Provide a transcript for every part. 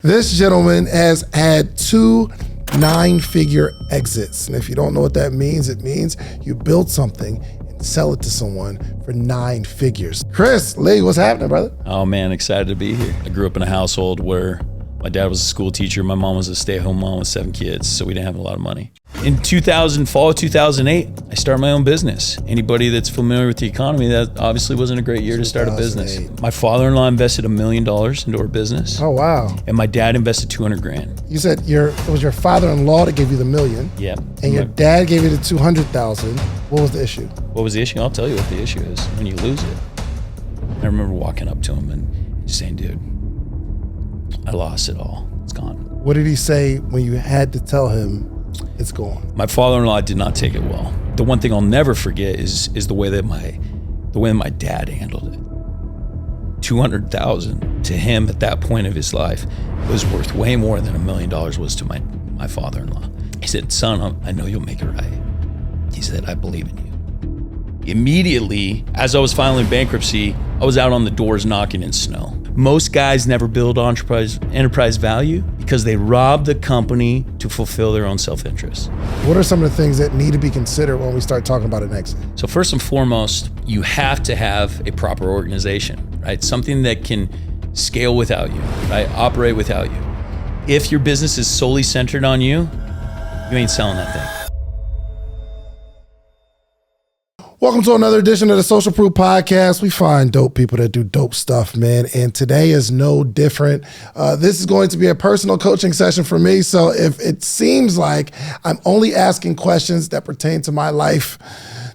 This gentleman has had 2 9-figure exits. And if you don't know what that means, it means you build something and sell it to someone for 9 figures. Chris, Lee, what's happening, brother? Oh man, excited to be here. I grew up in a household where my dad was a school teacher. My mom was a stay-at-home mom with 7 kids, so we didn't have a lot of money. In fall of 2008, I started my own business. Anybody that's familiar with the economy, that obviously wasn't a great year to start a business. My father-in-law invested $1 million into our business. Oh, wow. And my dad invested 200 grand. You said it was your father-in-law that gave you the $1 million. Yeah. And your dad gave you the 200,000. What was the issue? What was the issue? I'll tell you what the issue is when you lose it. I remember walking up to him and just saying, dude, I lost it all. It's gone. What did he say when you had to tell him it's gone? My father-in-law did not take it well. The one thing I'll never forget is the way that my dad handled it. $200,000 to him at that point of his life was worth way more than $1 million was to my father-in-law. He said, son, I know you'll make it right. He said, I believe in you. Immediately, as I was filing bankruptcy, I was out on the doors knocking in snow. Most guys never build enterprise value because they rob the company to fulfill their own self-interest. What are some of the things that need to be considered when we start talking about an exit? So first and foremost, you have to have a proper organization, right? Something that can scale without you, right? Operate without you. If your business is solely centered on you, you ain't selling that thing. Welcome to another edition of the Social Proof Podcast. We find dope people that do dope stuff, man. And today is no different. This is going to be a personal coaching session for me. So if it seems like I'm only asking questions that pertain to my life,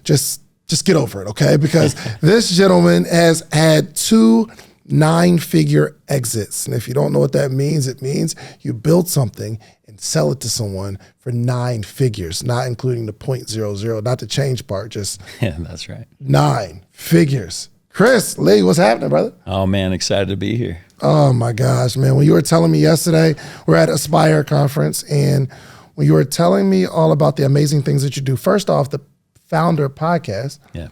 just get over it, okay? Because this gentleman has had 2 9-figure exits. And if you don't know what that means, it means you build something and sell it to someone for 9 figures, not including the 0.00, not the change part, just yeah, that's right. 9 figures. Chris, Lee, what's happening, brother? Oh man, excited to be here. Oh my gosh, man. When you were telling me yesterday, we're at Aspire conference, and when you were telling me all about the amazing things that you do, first off, the Founder podcast. Yeah.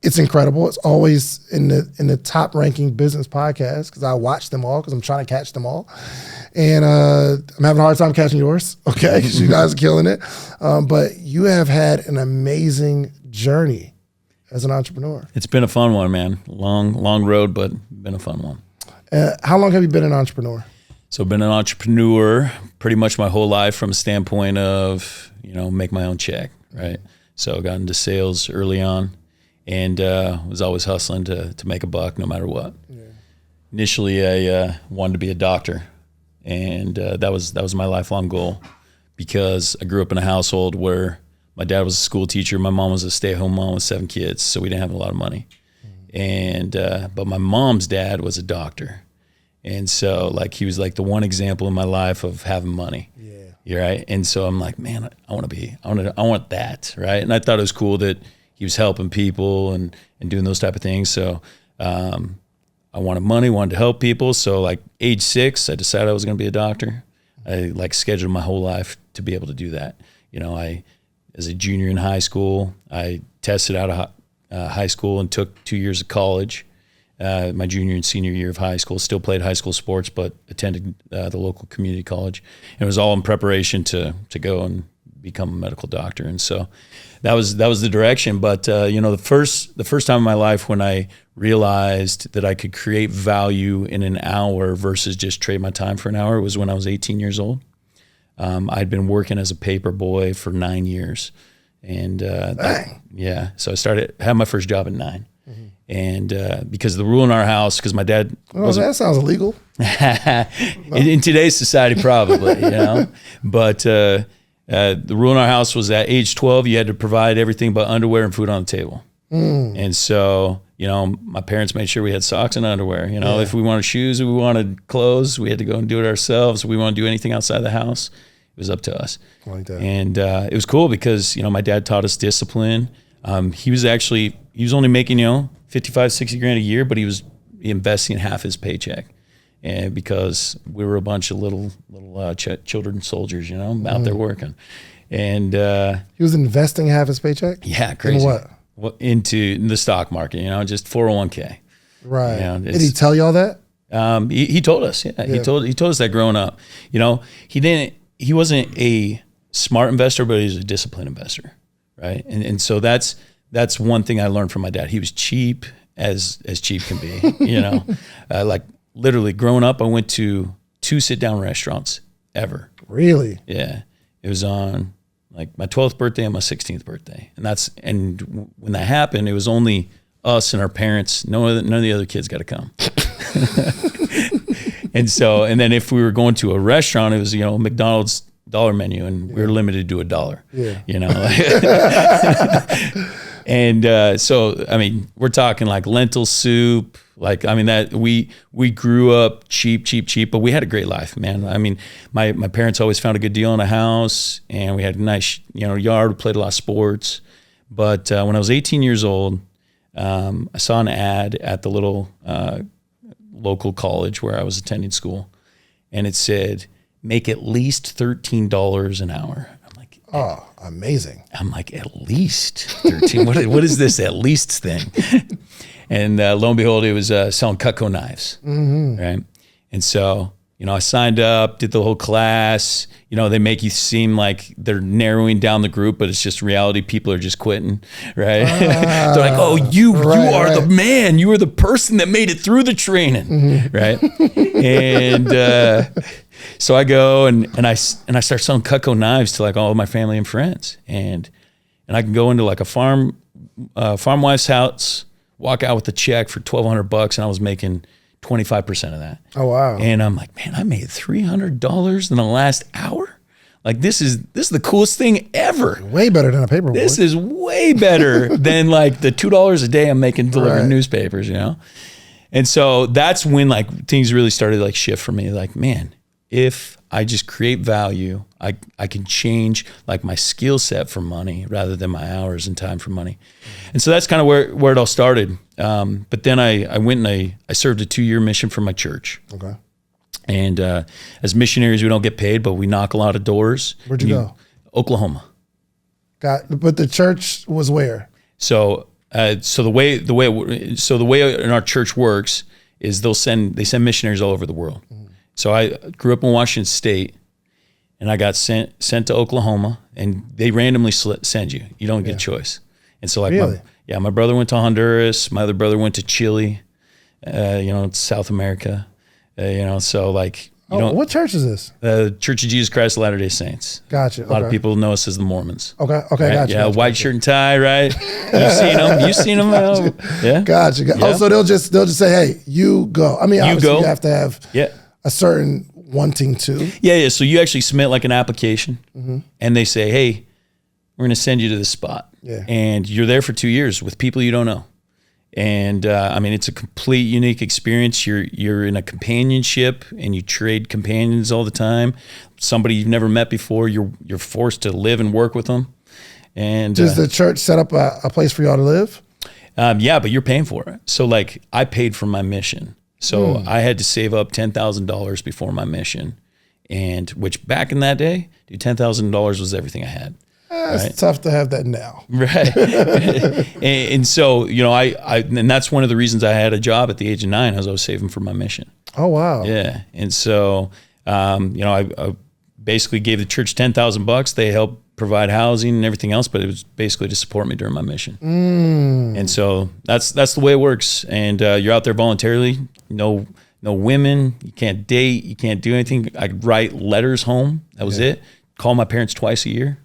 It's incredible. It's always in the top ranking business podcast because I watch them all because I'm trying to catch them all. And I'm having a hard time catching yours, okay, because you guys are killing it. But you have had an amazing journey as an entrepreneur. It's been a fun one, man. Long road, but been a fun one. How long have you been an entrepreneur? So I've been an entrepreneur pretty much my whole life from a standpoint of, make my own check, right? So I got into sales early on. And was always hustling to make a buck no matter what. Yeah. Initially, I wanted to be a doctor, and that was my lifelong goal because I grew up in a household where my dad was a school teacher, my mom was a stay-at-home mom with 7 kids, so we didn't have a lot of money. And but my mom's dad was a doctor, and so he was the one example in my life of having money. Yeah, you're right. And so I'm like, man, I want that, right? And I thought it was cool that he was helping people and doing those type of things. So I wanted money, wanted to help people. So age 6, I decided I was going to be a doctor. I scheduled my whole life to be able to do that. As a junior in high school, I tested out of high school and took 2 years of college. My junior and senior year of high school, still played high school sports, but attended the local community college. And it was all in preparation to go and become a medical doctor. And so that was the direction. But the first time in my life when I realized that I could create value in an hour versus just trade my time for an hour was when I was 18 years old. I'd been working as a paperboy for 9 years. And so I had my first job at 9. Mm-hmm. And because the rule in our house, because my dad that sounds illegal. in today's society, probably, but the rule in our house was at age 12, you had to provide everything but underwear and food on the table. And so, my parents made sure we had socks and underwear. If we wanted shoes, if we wanted clothes, we had to go and do it ourselves. If we want to do anything outside the house, it was up to us. Like that. And it was cool because, my dad taught us discipline. He was only making, 55, 60 grand a year, but he was investing half his paycheck. And because we were a bunch of little children soldiers, out there working. And he was investing half his paycheck? Yeah, crazy. In what? Into the stock market, just 401k. Right. Did he tell y'all that? He told us, he told us that growing up. You know, he wasn't a smart investor, but he was a disciplined investor, right? And so that's one thing I learned from my dad. He was cheap as cheap can be. You know, like literally growing up, I went to 2 sit-down restaurants ever. Really? Yeah, it was on like my 12th birthday and my 16th birthday, and when that happened, it was only us and our parents. None of the other kids got to come. And then if we were going to a restaurant, it was, you know, McDonald's dollar menu, and we were limited to $1. Yeah. You know, and so I mean, we're talking like lentil soup. Like, I mean, that we grew up cheap, but we had a great life, man. I mean, my parents always found a good deal on a house, and we had a nice, you know, yard. We played a lot of sports. But when I was 18 years old, I saw an ad at the little local college where I was attending school, and it said, make at least $13 an hour. I'm like, oh, amazing. I'm like, at least 13? What is this at least thing? And lo and behold, it was selling Cutco knives, right? And so, you know, I signed up, did the whole class. You know, they make you seem like they're narrowing down the group, but it's just reality. People are just quitting, right? They're like, oh, you are the man. You are the person that made it through the training, right? And so I go and I start selling Cutco knives to like all of my family and friends. And I can go into like a farm wife's house, walk out with a check for $1,200, and I was making 25% of that. Oh, wow. And I'm like, man, I made $300 in the last hour. Like, this is the coolest thing ever. Way better than a paperboy. This is way better than like the $2 a day I'm making delivering newspapers, you know? And so that's when like things really started to like shift for me. Like, man, if I just create value, I can change like my skill set for money rather than my hours and time for money. And so that's kind of where it all started. But then I went and I served a 2-year mission for my church. Okay. And as missionaries, we don't get paid, but we knock a lot of doors. Where'd you go? Oklahoma. But the church was where? So the way in our church works is they send missionaries all over the world. So I grew up in Washington State, and I got sent to Oklahoma, and they randomly send you. You don't get a choice. And so like, really? my brother went to Honduras. My other brother went to Chile, you know, South America, you know, so like, you know. What church is this? The Church of Jesus Christ of Latter-day Saints. Gotcha. A lot of people know us as the Mormons. Okay, right? gotcha. Yeah, gotcha, white shirt and tie, right? You've seen them. Yeah. Gotcha. Yeah. Oh, so they'll just say, hey, you go. I mean, obviously you have to have a certain wanting to. Yeah. So you actually submit like an application, and they say, hey, we're going to send you to this spot. Yeah. And you're there for 2 years with people you don't know. And I mean, it's a complete unique experience. You're in a companionship, and you trade companions all the time. Somebody you've never met before, you're forced to live and work with them. And does the church set up a place for y'all to live? Yeah, but you're paying for it. So like, I paid for my mission. So I had to save up $10,000 before my mission, and which back in that day, dude, $10,000 was everything I had. It's tough to have that now. Right. and so, you know, and that's one of the reasons I had a job at the age of 9, as I was saving for my mission. Oh, wow. Yeah. And so, you know, I basically gave the church $10,000. They helped provide housing and everything else, but it was basically to support me during my mission. And so that's the way it works. And you're out there voluntarily. No women. You can't date. You can't do anything. I could write letters home. That was it. Call my parents twice a year.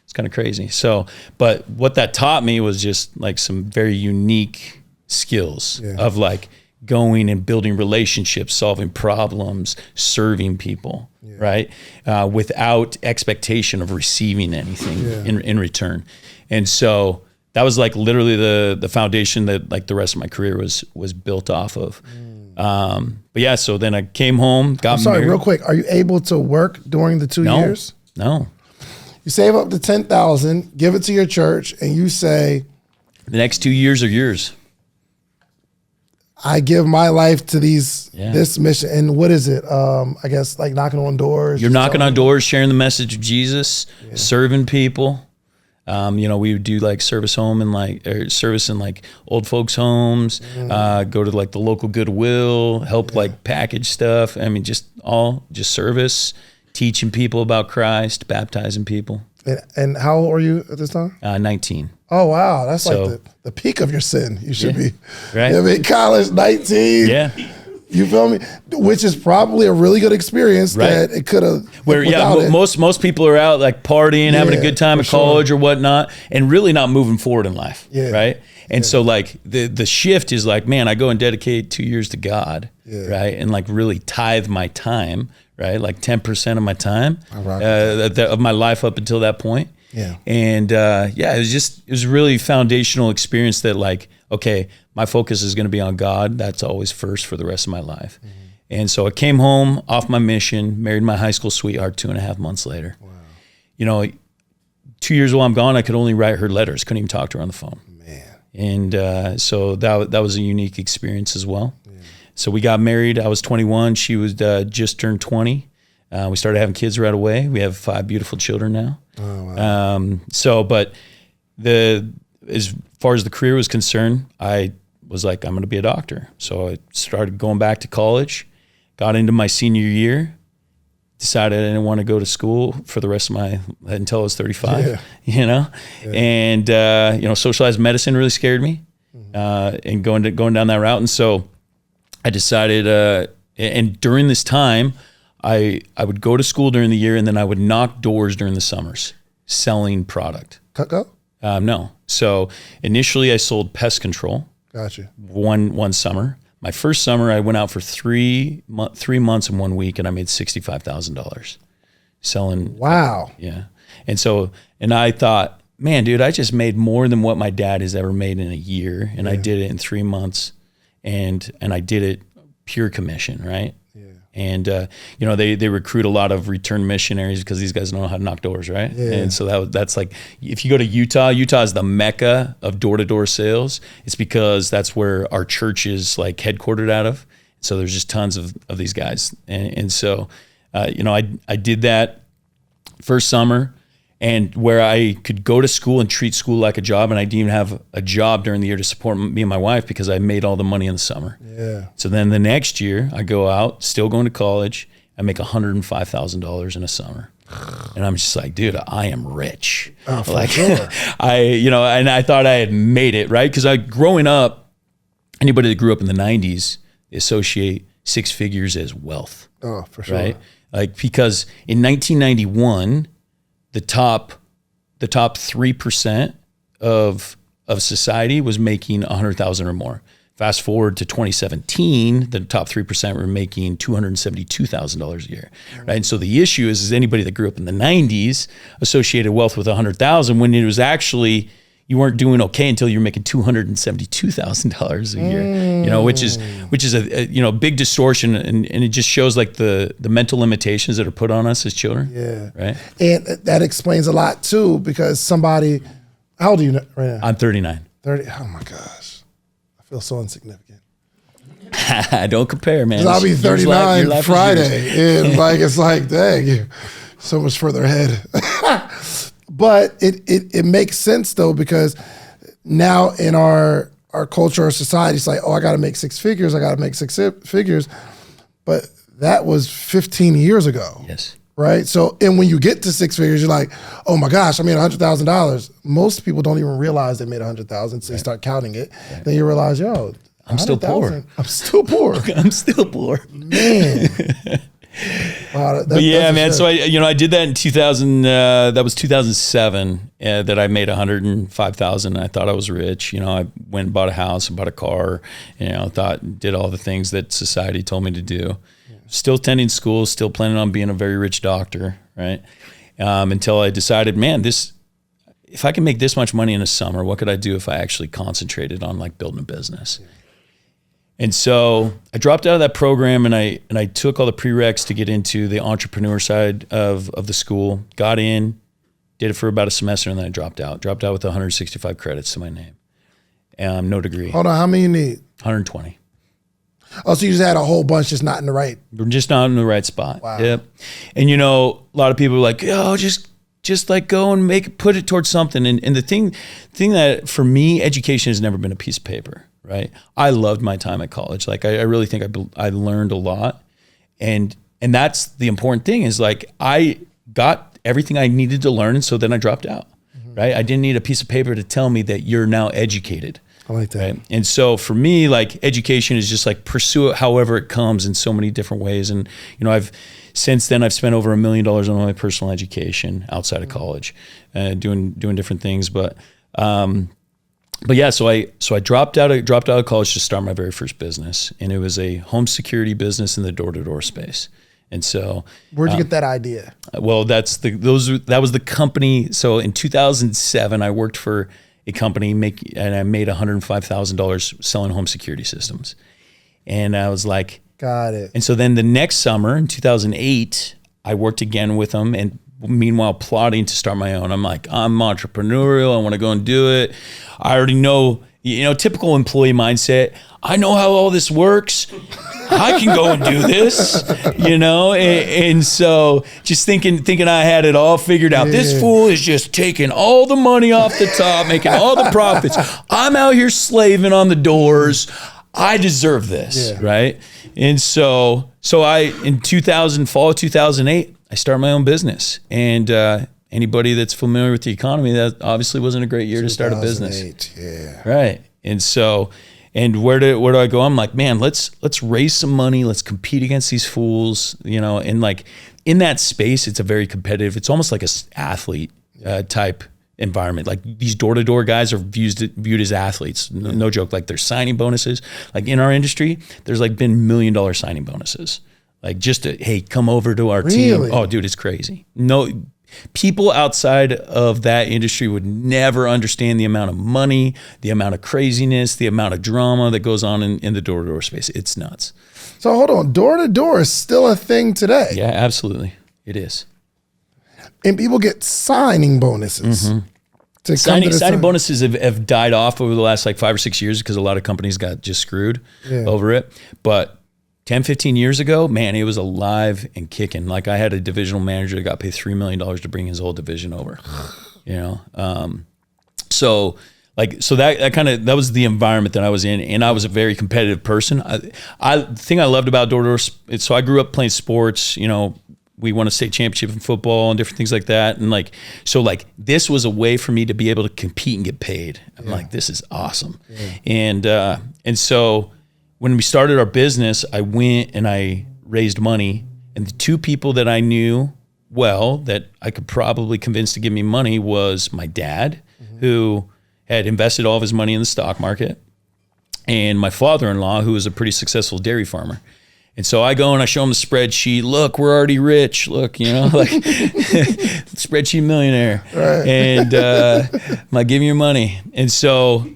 It's kind of crazy. So, but what that taught me was just like some very unique skills of like going and building relationships, solving problems, serving people, right? Without expectation of receiving anything in return. And so that was like literally the foundation that like the rest of my career was built off of. But yeah, so then I came home, got married. Real quick. Are you able to work during the 2 years? No. You save up the $10,000, give it to your church, and you say, the next 2 years are yours. I give my life to this mission. And what is it? I guess like knocking on doors. You're knocking on doors, sharing the message of Jesus, serving people. We would do like service in like old folks' homes, go to like the local Goodwill, help like package stuff. I mean, just service, teaching people about Christ, baptizing people. And how old were you at this time? 19. Oh, wow. That's like the peak of your sin. You should be. Right. I mean, college, 19. Yeah. You feel me? Which is probably a really good experience that it could have. Most people are out like partying, having a good time at college or whatnot, and really not moving forward in life. Yeah. Right. And so like the shift is like, man, I go and dedicate 2 years to God, right, and like really tithe my time, right, like 10% of my time of my life up until that point. Yeah. And it was really foundational experience that like, okay, my focus is going to be on God. That's always first for the rest of my life. Mm-hmm. And so I came home off my mission, married my high school sweetheart 2.5 months later. Wow. 2 years while I'm gone, I could only write her letters. Couldn't even talk to her on the phone. Man. And so that was a unique experience as well. Yeah. So we got married. I was 21. She was just turned 20. We started having kids right away. We have 5 beautiful children now. Oh, wow. But as far as the career was concerned, I was like, I'm going to be a doctor. So I started going back to college, got into my senior year, decided I didn't want to go to school for the rest of until I was 35, and, socialized medicine really scared me, and going down that route. And so I decided, and during this time, I would go to school during the year, and then I would knock doors during the summers selling product. Cutco? No. So initially I sold pest control. Gotcha. One summer. My first summer I went out for 3 months and 1 week, and I made $65,000 selling. Wow. Yeah. And I thought, man, dude, I just made more than what my dad has ever made in a year. And I did it in 3 months, and I did it pure commission. Right. Yeah. And, they recruit a lot of return missionaries because these guys know how to knock doors, right? Yeah. And so that's like, if you go to Utah is the mecca of door-to-door sales. It's because that's where our church is like headquartered out of. So there's just tons of these guys. And so, I did that first summer, and where I could go to school and treat school like a job, and I didn't even have a job during the year to support me and my wife because I made all the money in the summer. Yeah. So then the next year, I go out, still going to college, I make $105,000 in a summer. And I'm just like, dude, I am rich. Oh, for sure. And I thought I had made it, right? Because growing up, anybody that grew up in the 90s, they associate 6 figures as wealth. Oh, for sure. Right? Like, because in 1991, the top 3% of society was making $100,000 or more. Fast forward to 2017, the top 3% were making $272,000 a year. Right? And so the issue is anybody that grew up in the 90s associated wealth with $100,000 when it was actually, you weren't doing okay until you were making $272,000 a year. Which is a big distortion, and it just shows like the mental limitations that are put on us as children. Yeah. Right. And that explains a lot too, because how old are you right now? I'm 39. 30. Oh my gosh. I feel so insignificant. Don't compare, man. I'll be 39 Friday. And it's like, dang, you're so much further ahead. But it makes sense though, because now in our culture or society, it's like, oh, I got to make 6 figures. I got to make 6 figures. But that was 15 years ago. Yes. Right. So, and when you get to 6 figures, you're like, oh my gosh, I made $100,000. Most people don't even realize they made $100,000. So they start counting it. Right. Then you realize, yo, I'm still poor. I'm still poor. I'm still poor. Man. Wow, but yeah, man. So I did that in 2000. That was 2007 that I made $105,000. I thought I was rich. I went and bought a house and bought a car. Did all the things that society told me to do. Yeah. Still attending school. Still planning on being a very rich doctor. Right. Until I decided, man, if I can make this much money in a summer, what could I do if I actually concentrated on like building a business? Yeah. And so I dropped out of that program, and I took all the prereqs to get into the entrepreneur side of the school, got in, did it for about a semester, and then I dropped out. Dropped out with 165 credits to my name. No degree. Hold on, how many you need? 120. Oh, so you just had a whole bunch, just not in the right. Just not in the right spot. Wow. Yep. And a lot of people are like, oh, just just like go and put it towards something. And the thing that for me, education has never been a piece of paper, right? I loved my time at college. Like I really think I learned a lot. And that's the important thing is like, I got everything I needed to learn. And so then I dropped out, right? I didn't need a piece of paper to tell me that you're now educated. I like that. Right? And so for me, like education is just like pursue it however it comes in so many different ways. And, you know, since then I've spent over $1 million on my personal education outside of college, doing different things. But yeah, so I dropped out of college to start my very first business, and it was a home security business in the door-to-door space. And so, where'd you get that idea? Well, that was the company. So in 2007, I worked for a company and I made $105,000 selling home security systems. And I was like, got it. And so then the next summer in 2008, I worked again with them, and meanwhile plotting to start my own. I'm like, I'm entrepreneurial. I want to go and do it. I already know, typical employee mindset. I know how all this works. I can go and do this, and so just thinking I had it all figured out. Yeah. This fool is just taking all the money off the top, making all the profits. I'm out here slaving on the doors. I deserve this, right? And so in fall of 2008, I started my own business. And anybody that's familiar with the economy, that obviously wasn't a great year to start a business. Yeah. Right. And so, and where do I go? I'm like, man, let's raise some money. Let's compete against these fools, and like in that space, it's a very competitive, it's almost like a athlete type environment. Like these door-to-door guys are viewed as athletes. No joke. Like there's signing bonuses. Like in our industry, there's like been $1 million signing bonuses. Like just hey, come over to our team. Oh, dude, it's crazy. No, people outside of that industry would never understand the amount of money, the amount of craziness, the amount of drama that goes on in the door-to-door space. It's nuts. So hold on, door-to-door is still a thing today. Yeah, absolutely. It is. And people get signing bonuses. Mm-hmm. Signing bonuses have died off over the last like 5 or 6 years because a lot of companies got just screwed over it. But 10, 15 years ago, man, it was alive and kicking. Like I had a divisional manager that got paid $3 million to bring his whole division over, So that was the environment that I was in, and I was a very competitive person. The thing I loved about door-to-door, so I grew up playing sports, we won a state championship in football and different things like that. And this was a way for me to be able to compete and get paid. I'm like, this is awesome. Yeah. And so when we started our business, I went and I raised money, and the two people that I knew well that I could probably convince to give me money was my dad, who had invested all of his money in the stock market, and my father-in-law, who was a pretty successful dairy farmer. And so I go and I show him the spreadsheet. Look, we're already rich. Look, spreadsheet millionaire. Right. And I'm like, give me your money. And so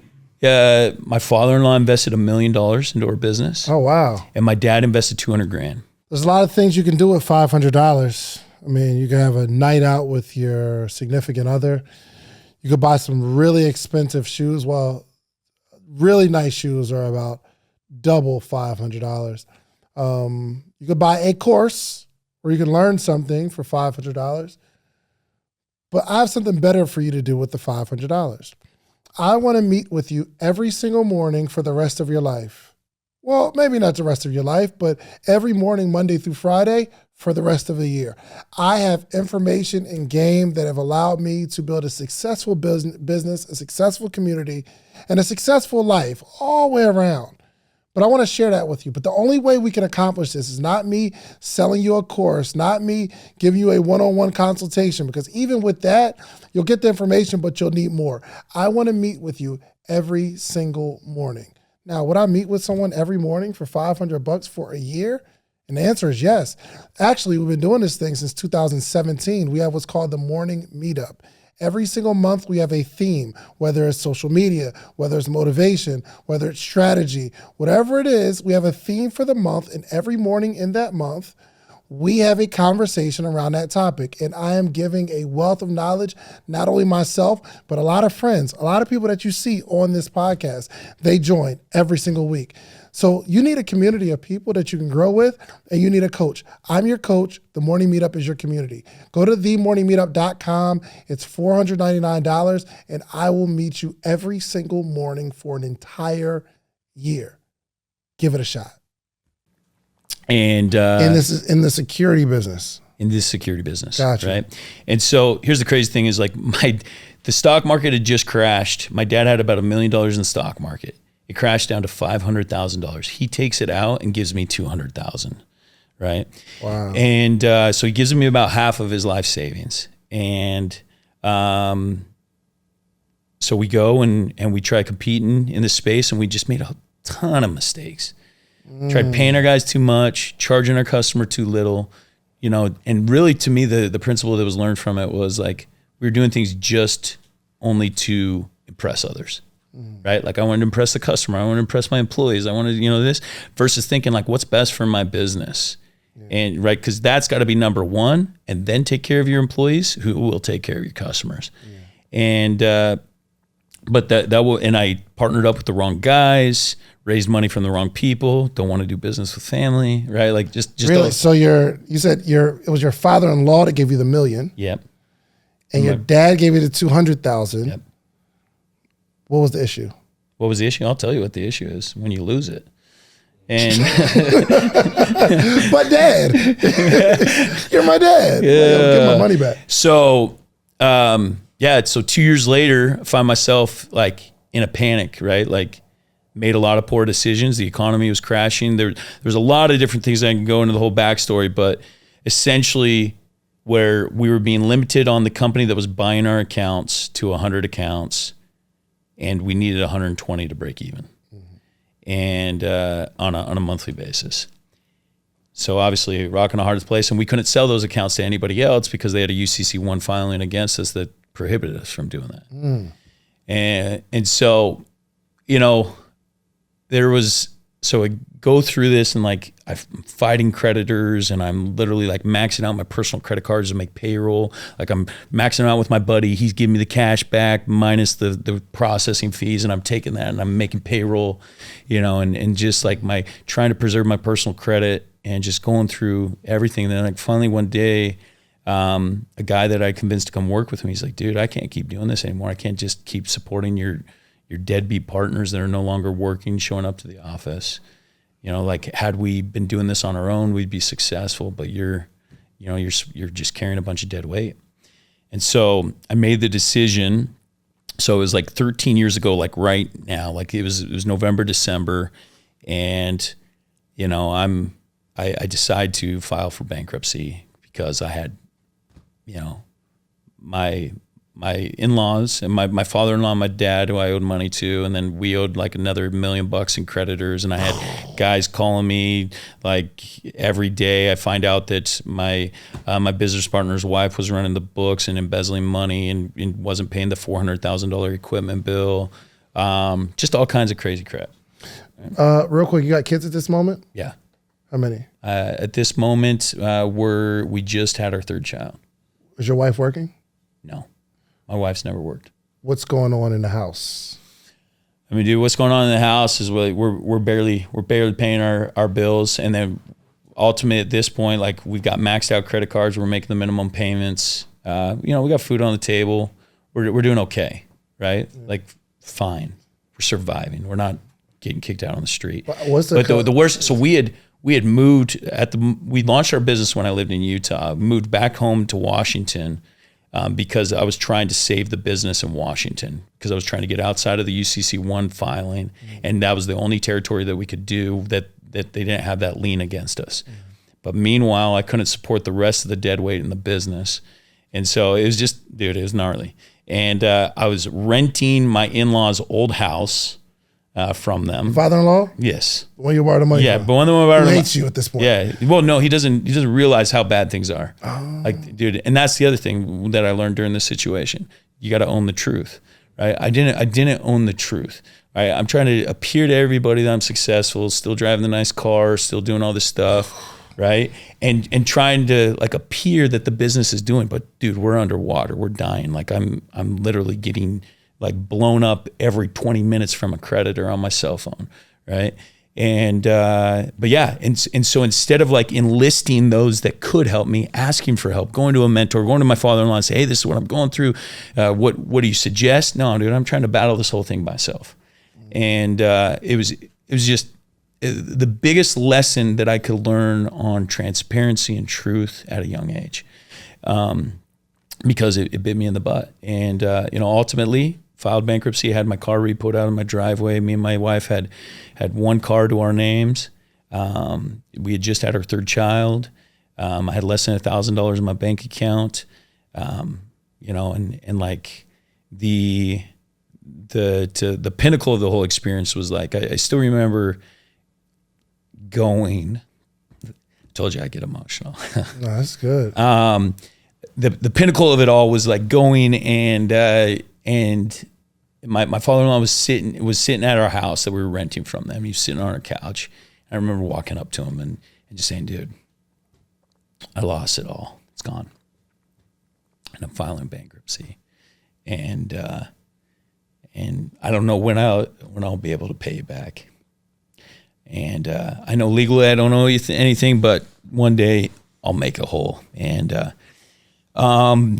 my father-in-law invested $1 million into our business. Oh, wow. And my dad invested $200,000. There's a lot of things you can do with $500. I mean, you can have a night out with your significant other. You could buy some really expensive shoes. Well, really nice shoes are about double $500. You could buy a course where you can learn something for $500. But I have something better for you to do with the $500. I want to meet with you every single morning for the rest of your life. Well, maybe not the rest of your life, but every morning, Monday through Friday, for the rest of the year. I have information and game that have allowed me to build a successful business, a successful community, and a successful life all the way around. But I want to share that with you. But the only way we can accomplish this is not me selling you a course, not me giving you a one-on-one consultation, because even with that, you'll get the information, but you'll need more. I want to meet with you every single morning. Now, would I meet with someone every morning for $500 for a year? And the answer is yes. Actually, we've been doing this thing since 2017. We have what's called the Morning Meetup. Every single month we have a theme, whether it's social media, whether it's motivation, whether it's strategy, whatever it is, we have a theme for the month, and every morning in that month, we have a conversation around that topic. And I am giving a wealth of knowledge, not only myself, but a lot of friends, a lot of people that you see on this podcast, they join every single week. So you need a community of people that you can grow with, and you need a coach. I'm your coach. The Morning Meetup is your community. Go to themorningmeetup.com. It's $499, and I will meet you every single morning for an entire year. Give it a shot. And this is in the security business. In this security business, gotcha. Right? And so here's the crazy thing is like the stock market had just crashed. My dad had about $1 million in the stock market. It crashed down to $500,000. He takes it out and gives me $200,000, right? Wow. And so he gives me about half of his life savings. And so we go and we try competing in this space, and we just made a ton of mistakes. Tried paying our guys too much, charging our customer too little, you know, and really to me, the principle that was learned from it was like, we were doing things just only to impress others. Right? Like I wanted to impress the customer. I wanted to impress my employees. I wanted, you know, this versus thinking like, what's best for my business? Yeah. And right. Cause that's gotta be number one, and then take care of your employees who will take care of your customers. Yeah. And, but that will, and I partnered up with the wrong guys, raised money from the wrong people, don't want to do business with family, right? Like just really. So you said it was your father-in-law that gave you the $1 million. Yep. And your dad gave you the 200,000. Yep. What was the issue? What was the issue? I'll tell you what the issue is when you lose it. And but dad, you're my dad. Yeah. Get my money back. So, so 2 years later, I find myself like in a panic, right? Like made a lot of poor decisions. The economy was crashing. There's a lot of different things I can go into the whole backstory, but essentially where we were being limited on the company that was buying our accounts to 100 accounts, and we needed 120 to break even, and on a monthly basis. So obviously, rock in a hard place, and we couldn't sell those accounts to anybody else because they had a UCC1 filing against us that prohibited us from doing that. And so, you know, so I go through this and like I'm fighting creditors, and I'm literally like maxing out my personal credit cards to make payroll. Like I'm maxing out with my buddy. He's giving me the cash back minus the processing fees, and I'm taking that and I'm making payroll, you know, and just like trying to preserve my personal credit and just going through everything. And then like finally one day, a guy that I convinced to come work with me, he's like, dude, I can't keep doing this anymore. I can't just keep supporting your deadbeat partners that are no longer working, showing up to the office. You know, like had we been doing this on our own, we'd be successful, but you're just carrying a bunch of dead weight. And so I made the decision. So it was like 13 years ago, like right now, like it was November, December. And, you know, I decided to file for bankruptcy because I had, you know, my in-laws and my father-in-law and my dad, who I owed money to, and then we owed like another $1 million in creditors, and I had guys calling me like every day. I find out that my business partner's wife was running the books and embezzling money and wasn't paying the $400,000 equipment bill. Just all kinds of crazy crap. Real quick, you got kids at this moment? Yeah. How many? At this moment, we just had our third child. Is your wife working? No. My wife's never worked. What's going on in the house? I mean, dude, what's going on in the house is we're barely paying our bills, and then ultimately at this point, like we've got maxed out credit cards. We're making the minimum payments. You know, we got food on the table. We're doing okay, right? Yeah. Like fine, we're surviving. We're not getting kicked out on the street. The worst. So we had moved we launched our business when I lived in Utah. Moved back home to Washington. Because I was trying to save the business in Washington, because I was trying to get outside of the UCC1 filing, and that was the only territory that we could do that they didn't have that lien against us. But meanwhile, I couldn't support the rest of the dead weight in the business. And so it was just, dude, it was gnarly. And I was renting my in-laws' old house from them. Father-in-law? Yes. The one you borrowed the money Yeah, from? but one of them Who hates you at this point? Yeah. Well, no, he doesn't realize how bad things are. Oh. Like, dude, and that's the other thing that I learned during this situation. You got to own the truth, right? I didn't own the truth. Right? I'm trying to appear to everybody that I'm successful, still driving the nice car, still doing all this stuff, right? And trying to like appear that the business is doing, but dude, we're underwater. We're dying. Like I'm literally getting like blown up every 20 minutes from a creditor on my cell phone, right? But yeah, and so instead of like enlisting those that could help me, asking for help, going to a mentor, going to my father-in-law and say, hey, this is what I'm going through. What do you suggest? No, dude, I'm trying to battle this whole thing by myself. And it was just the biggest lesson that I could learn on transparency and truth at a young age, because it bit me in the butt. And ultimately filed bankruptcy, had my car repoed out of my driveway. Me and my wife had one car to our names. We had just had our third child. I had less than $1,000 in my bank account. And like the pinnacle of the whole experience was like, I still remember going. I told you I get emotional. No, that's good. The pinnacle of it all was like going and my father-in-law was sitting at our house that we were renting from them. He was sitting on our couch. I remember walking up to him and just saying, dude, I lost it all. It's gone. And I'm filing bankruptcy. And I don't know when I'll be able to pay you back. And I know legally I don't owe you anything, but one day I'll make a whole. And the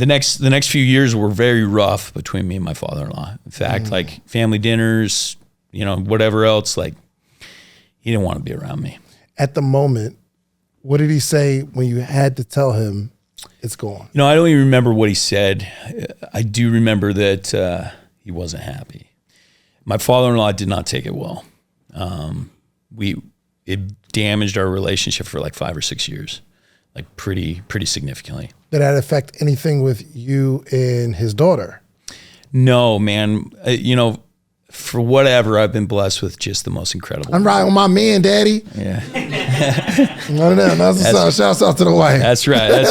next few years were very rough between me and my father-in-law. In fact, like family dinners, whatever else, like he didn't want to be around me. At the moment, what did he say when you had to tell him it's gone? I don't even remember what he said. I do remember that he wasn't happy. My father-in-law did not take it well. It damaged our relationship for like 5 or 6 years, like pretty significantly. Did that affect anything with you and his daughter? No, man. For whatever, I've been blessed with just the most incredible. I'm riding with my man, Daddy. Yeah. Shouts out to the wife. That's right.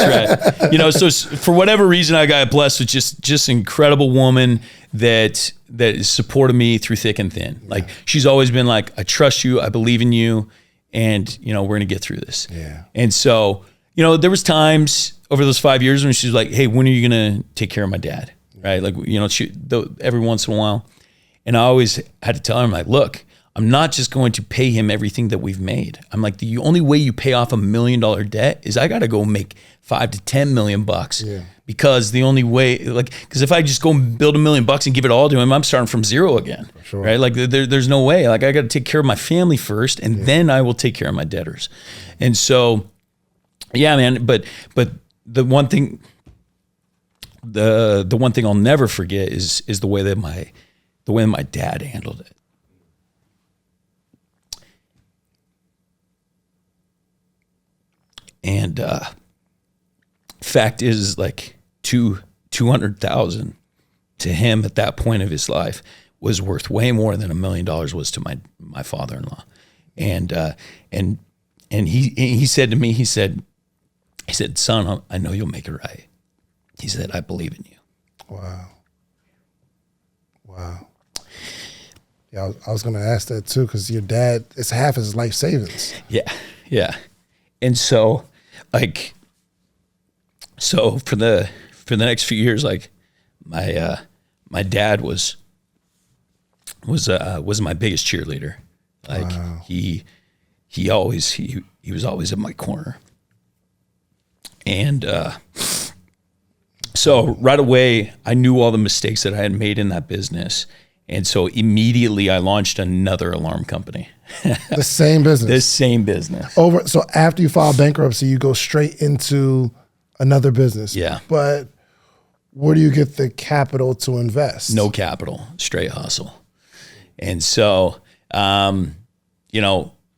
So for whatever reason, I got blessed with just an incredible woman that supported me through thick and thin. Yeah. Like she's always been like, I trust you, I believe in you, and we're gonna get through this. Yeah. And so, there was times over those 5 years when she was like, hey, when are you gonna take care of my dad? Right? Like, every once in a while. And I always had to tell her, I'm like, look, I'm not just going to pay him everything that we've made. I'm like, the only way you pay off $1 million debt is I got to go make $5 to $10 million bucks. Yeah. Because the only way, because if I just go and build $1 million bucks and give it all to him, I'm starting from zero again. Sure. Right? Like there's no way. Like I got to take care of my family first, and then I will take care of my debtors. And so, yeah, man. But the one thing, the one thing I'll never forget is the way that my dad handled it. And fact is, like $200,000 to him at that point of his life was worth way more than $1 million was to my father-in-law. And he said to me, he said, son, I know you'll make it right. He said, I believe in you. Wow. Yeah, I was going to ask that too, because your dad, it's half his life savings. Yeah. And so, for the next few years, like my dad was my biggest cheerleader. Like wow. he was always in my corner. And so right away, I knew all the mistakes that I had made in that business. And so immediately I launched another alarm company. The same business? The same business. So after you file bankruptcy, you go straight into another business. Yeah. But where do you get the capital to invest? No capital, straight hustle. And so,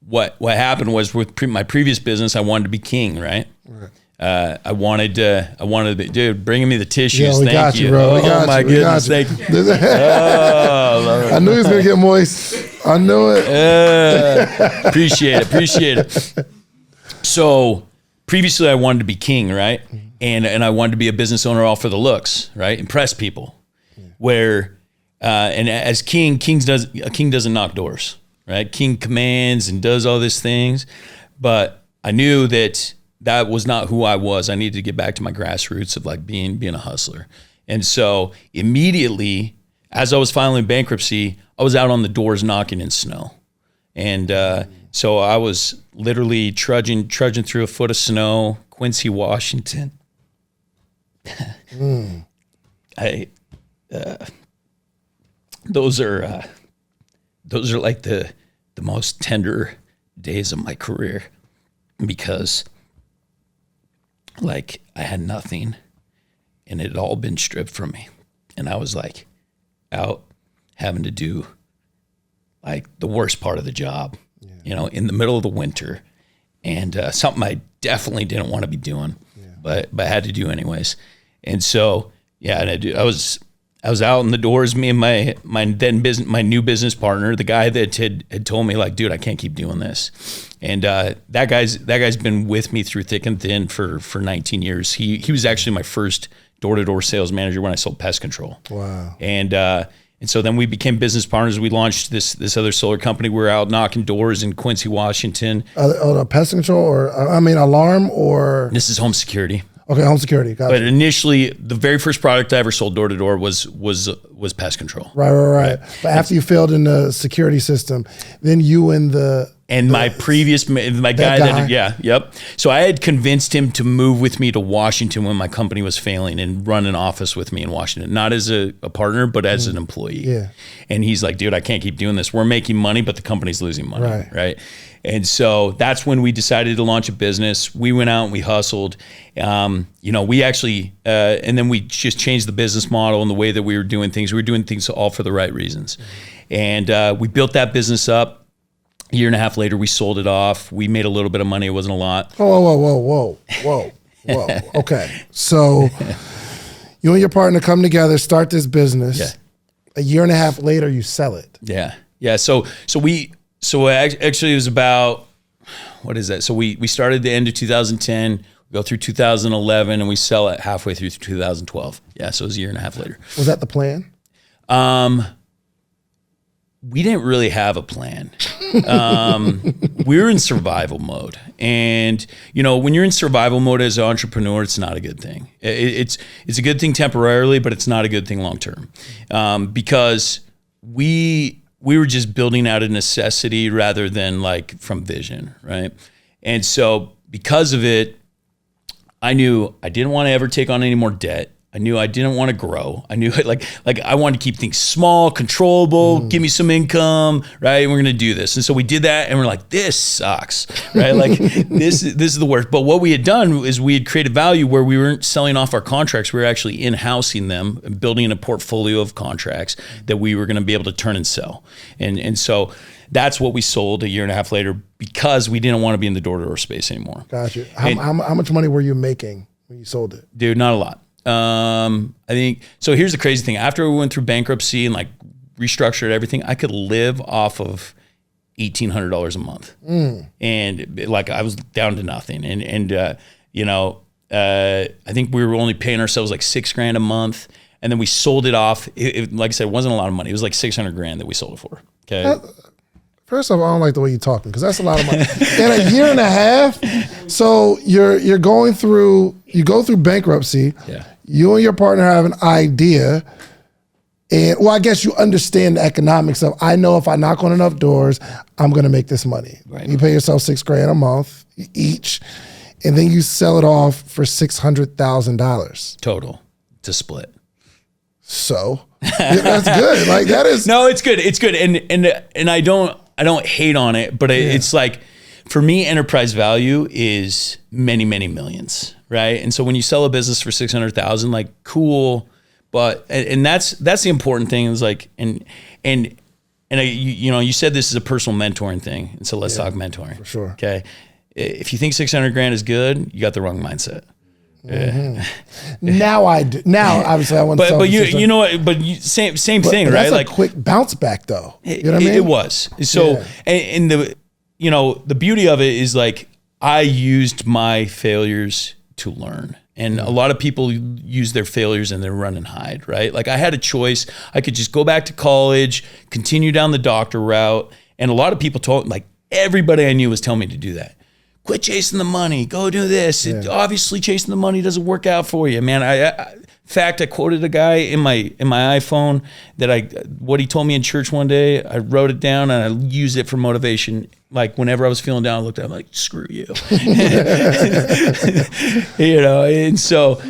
what happened was with my previous business, I wanted to be king, right? Right. I wanted to be, dude, bringing me the tissues. Yeah, thank you. Bro. Oh my goodness. Thank you. I knew he was going to get moist. I knew it. Appreciate it. So previously I wanted to be king, right? And I wanted to be a business owner all for the looks, right? Impress people. Where, and as a king doesn't knock doors, right? King commands and does all these things. But I knew that was not who I was. I needed to get back to my grassroots of like being a hustler. And so immediately, as I was filing bankruptcy, I was out on the doors knocking in snow. And so I was literally trudging through a foot of snow, Quincy, Washington. Those are like the most tender days of my career, because like I had nothing and it had all been stripped from me. And I was like out having to do like the worst part of the job, in the middle of the winter, and something I definitely didn't want to be doing, but I had to do anyways. And so, I was out in the doors, me and my new business partner, the guy that had told me like, dude, I can't keep doing this. And that guy's been with me through thick and thin for 19 years. He was actually my first door-to-door sales manager when I sold pest control. Wow. And so then we became business partners. We launched this other solar company. We were out knocking doors in Quincy, Washington. Pest control alarm or? This is home security. Okay, home security. Gotcha. But initially, the very first product I ever sold door to door was pest control. Right. But after you failed in the security system, then you and my guy. So I had convinced him to move with me to Washington when my company was failing and run an office with me in Washington, not as a partner, but as an employee. Yeah. And he's like, dude, I can't keep doing this. We're making money, but the company's losing money. Right. And so that's when we decided to launch a business. We went out and we hustled. We actually, and then we just changed the business model and the way that we were doing things. We were doing things all for the right reasons. And we built that business up. A year and a half later, we sold it off. We made a little bit of money. It wasn't a lot. Whoa. Okay. So you and your partner come together, start this business. Yeah. A year and a half later, you sell it. Yeah. So actually it was about, what is that? So we started the end of 2010, go through 2011, and we sell it halfway through 2012. Yeah. So it was a year and a half later. Was that the plan? We didn't really have a plan. We were in survival mode. And, when you're in survival mode as an entrepreneur, it's not a good thing. It's a good thing temporarily, but it's not a good thing long-term. Because we were just building out a necessity rather than like from vision, right? And so because of it, I knew I didn't want to ever take on any more debt. I knew I didn't want to grow. I knew like I wanted to keep things small, controllable, give me some income, right? And we're going to do this. And so we did that, and we're like, this sucks, right? Like this is the worst. But what we had done is we had created value where we weren't selling off our contracts. We were actually in-housing them and building a portfolio of contracts that we were going to be able to turn and sell. And so that's what we sold a year and a half later, because we didn't want to be in the door-to-door space anymore. Gotcha. How much money were you making when you sold it? Dude, not a lot. I think, so here's the crazy thing. After we went through bankruptcy and like restructured everything, I could live off of $1,800 a month. And like, I was down to nothing. And I think we were only paying ourselves like $6,000 a month. And then we sold it off. Like I said, it wasn't a lot of money. It was like $600,000 that we sold it for. Okay. First off, I don't like the way you're talking, because that's a lot of money. In a year and a half, so you go through bankruptcy. Yeah. You and your partner have an idea, and I guess you understand the economics of, I know if I knock on enough doors, I'm going to make this money. Right. You pay yourself $6,000 a month each, and then you sell it off for $600,000 total to split. So that's good. Like that is no, it's good. It's good, and I don't hate on it, but it's like, for me, enterprise value is many, many millions, right? And so when you sell a business for $600,000, like cool, but and that's the important thing is like and you said this is a personal mentoring thing, and so let's talk mentoring for sure. Okay, if you think $600,000 is good, you got the wrong mindset. Now I do. Now obviously I want to. But you know what? But same thing, right? That's like a quick bounce back, though. You know what I mean? It was. So and the beauty of it is like, I used my failures to learn. And a lot of people use their failures and they run and hide, right? Like I had a choice. I could just go back to college, continue down the doctor route. And a lot of people everybody I knew was telling me to do that. Quit chasing the money, go do this. Obviously chasing the money doesn't work out for you, man. fact, I quoted a guy in my iPhone what he told me in church one day. I wrote it down and I used it for motivation. Like whenever I was feeling down, I looked at him like, screw you. You know, and so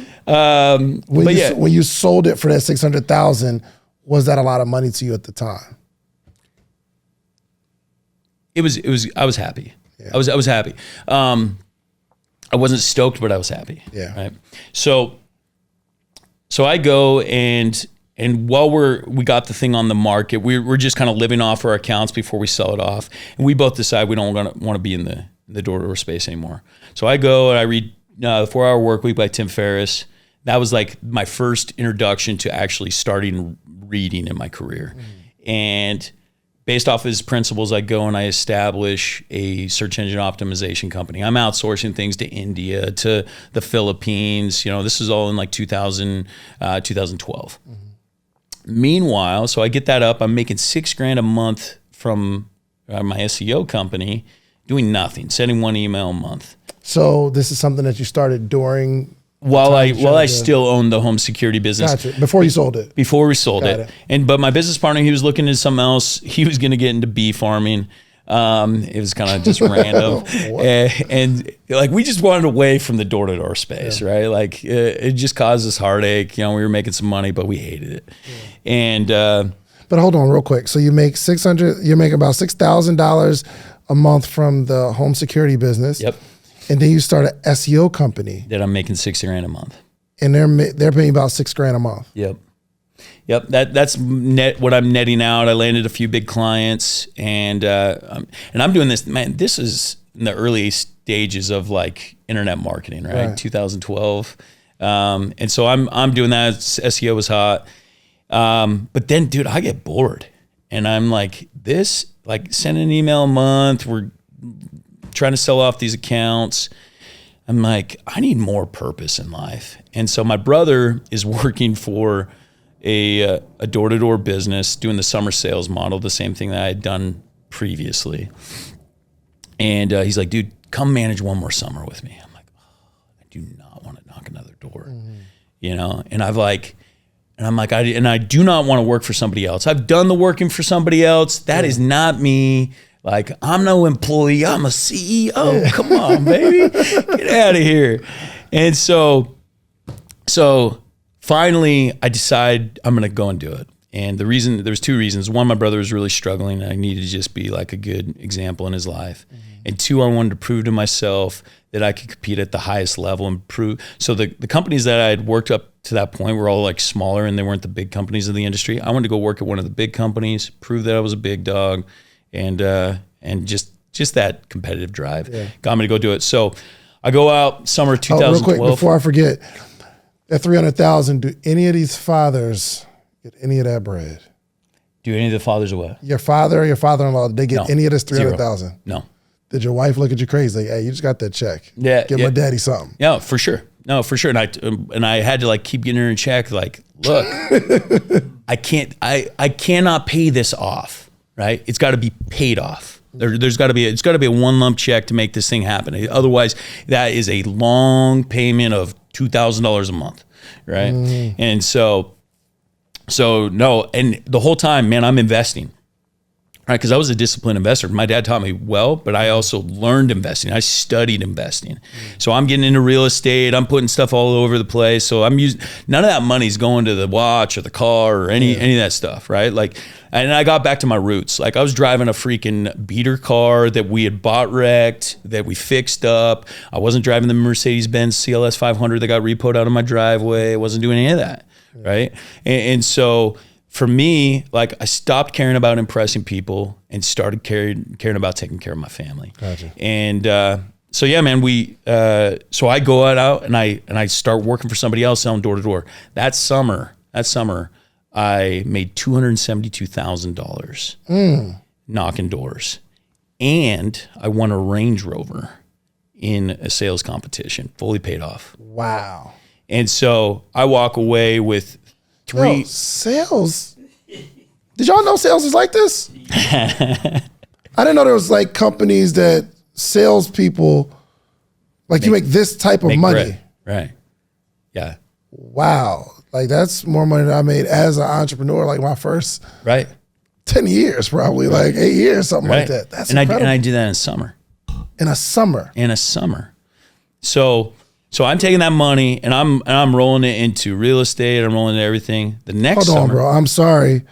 when you sold it for that $600,000, was that a lot of money to you at the time? It was I was happy. Yeah. I was happy. I wasn't stoked, but I was happy. Yeah. Right. So I go and while we got the thing on the market, we're just kind of living off our accounts before we sell it off. And we both decide we don't want to be in the door-to-door space anymore. So I go and I read The 4-Hour Workweek by Tim Ferriss. That was like my first introduction to actually starting reading in my career. And based off his principles, I go and I establish a search engine optimization company. I'm outsourcing things to India, to the Philippines. You know, this is all in like 2012. Meanwhile, so I get that up. I'm making $6,000 a month from my SEO company, doing nothing, sending one email a month. So this is something that you started during while I still owned the home security business. Gotcha. Before you sold it. Before we sold it. But my business partner, he was looking into something else. He was going to get into bee farming. It was kind of just random. And like, we just wanted away from the door-to-door space, right? Like it just caused us heartache. You know, we were making some money, but we hated it. And, but hold on real quick. So you make you're making about $6,000 a month from the home security business. Yep. And then you start an SEO company that I'm making $60,000 a month, and they're paying about $6,000 a month. Yep. That's net what I'm netting out. I landed a few big clients, and I'm doing this. Man, this is in the early stages of like internet marketing, right? 2012, and so I'm doing that. SEO was hot, but then, dude, I get bored, and I'm like, send an email a month. We're trying to sell off these accounts. I'm like, I need more purpose in life. And so my brother is working for a door-to-door business, doing the summer sales model, the same thing that I had done previously. And he's like, dude, come manage one more summer with me. I'm like, I do not want to knock another door, you know? And I'm like, I do not want to work for somebody else. I've done the working for somebody else. That is not me. Like, I'm no employee, I'm a CEO. Come on, baby, get out of here. And so finally I decide I'm gonna go and do it. And there's two reasons. One, my brother was really struggling and I needed to just be like a good example in his life. And two, I wanted to prove to myself that I could compete at the highest level and prove. So the companies that I had worked up to that point were all like smaller and they weren't the big companies of the industry. I wanted to go work at one of the big companies, prove that I was a big dog. And just that competitive drive got me to go do it. So I go out summer 2012. Real quick, before I forget, that $300,000, do any of these fathers get any of that bread? Do any of the fathers of what? Your father or your father-in-law, did they get any of this $300,000? No. Did your wife look at you crazy? Like, hey, you just got that check. Yeah. Give my daddy something. Yeah, for sure. No, for sure. And I had to like keep getting her in check. Like, look, I cannot pay this off. Right? It's got to be paid off. It's got to be a one lump check to make this thing happen. Otherwise, that is a long payment of $2,000 a month, right? And so no, and the whole time, man, I'm investing, right? Because I was a disciplined investor. My dad taught me well, but I also learned investing. I studied investing. So I'm getting into real estate. I'm putting stuff all over the place. So I'm using, none of that money's going to the watch or the car or any of that stuff, right? Like, and I got back to my roots. Like I was driving a freaking beater car that we had bought wrecked, that we fixed up. I wasn't driving the Mercedes-Benz CLS 500 that got repoed out of my driveway. I wasn't doing any of that, right? And so for me, like I stopped caring about impressing people and started caring about taking care of my family. Gotcha. And so yeah, man, so I go out and I start working for somebody else selling door to door. That summer, I made $272,000 knocking doors, and I won a Range Rover in a sales competition, fully paid off. Wow! And so I walk away with three sales. Did y'all know sales is like this? I didn't know there was like companies that salespeople, like you make this type of money. Right. Yeah. Wow. Like that's more money than I made as an entrepreneur, like my first Right. 10 years, probably like 8 years, something like that. That's incredible. I do that in summer. In a summer. So I'm taking that money and I'm rolling it into real estate. I'm rolling it into everything. The next Hold on, summer, bro. I'm sorry.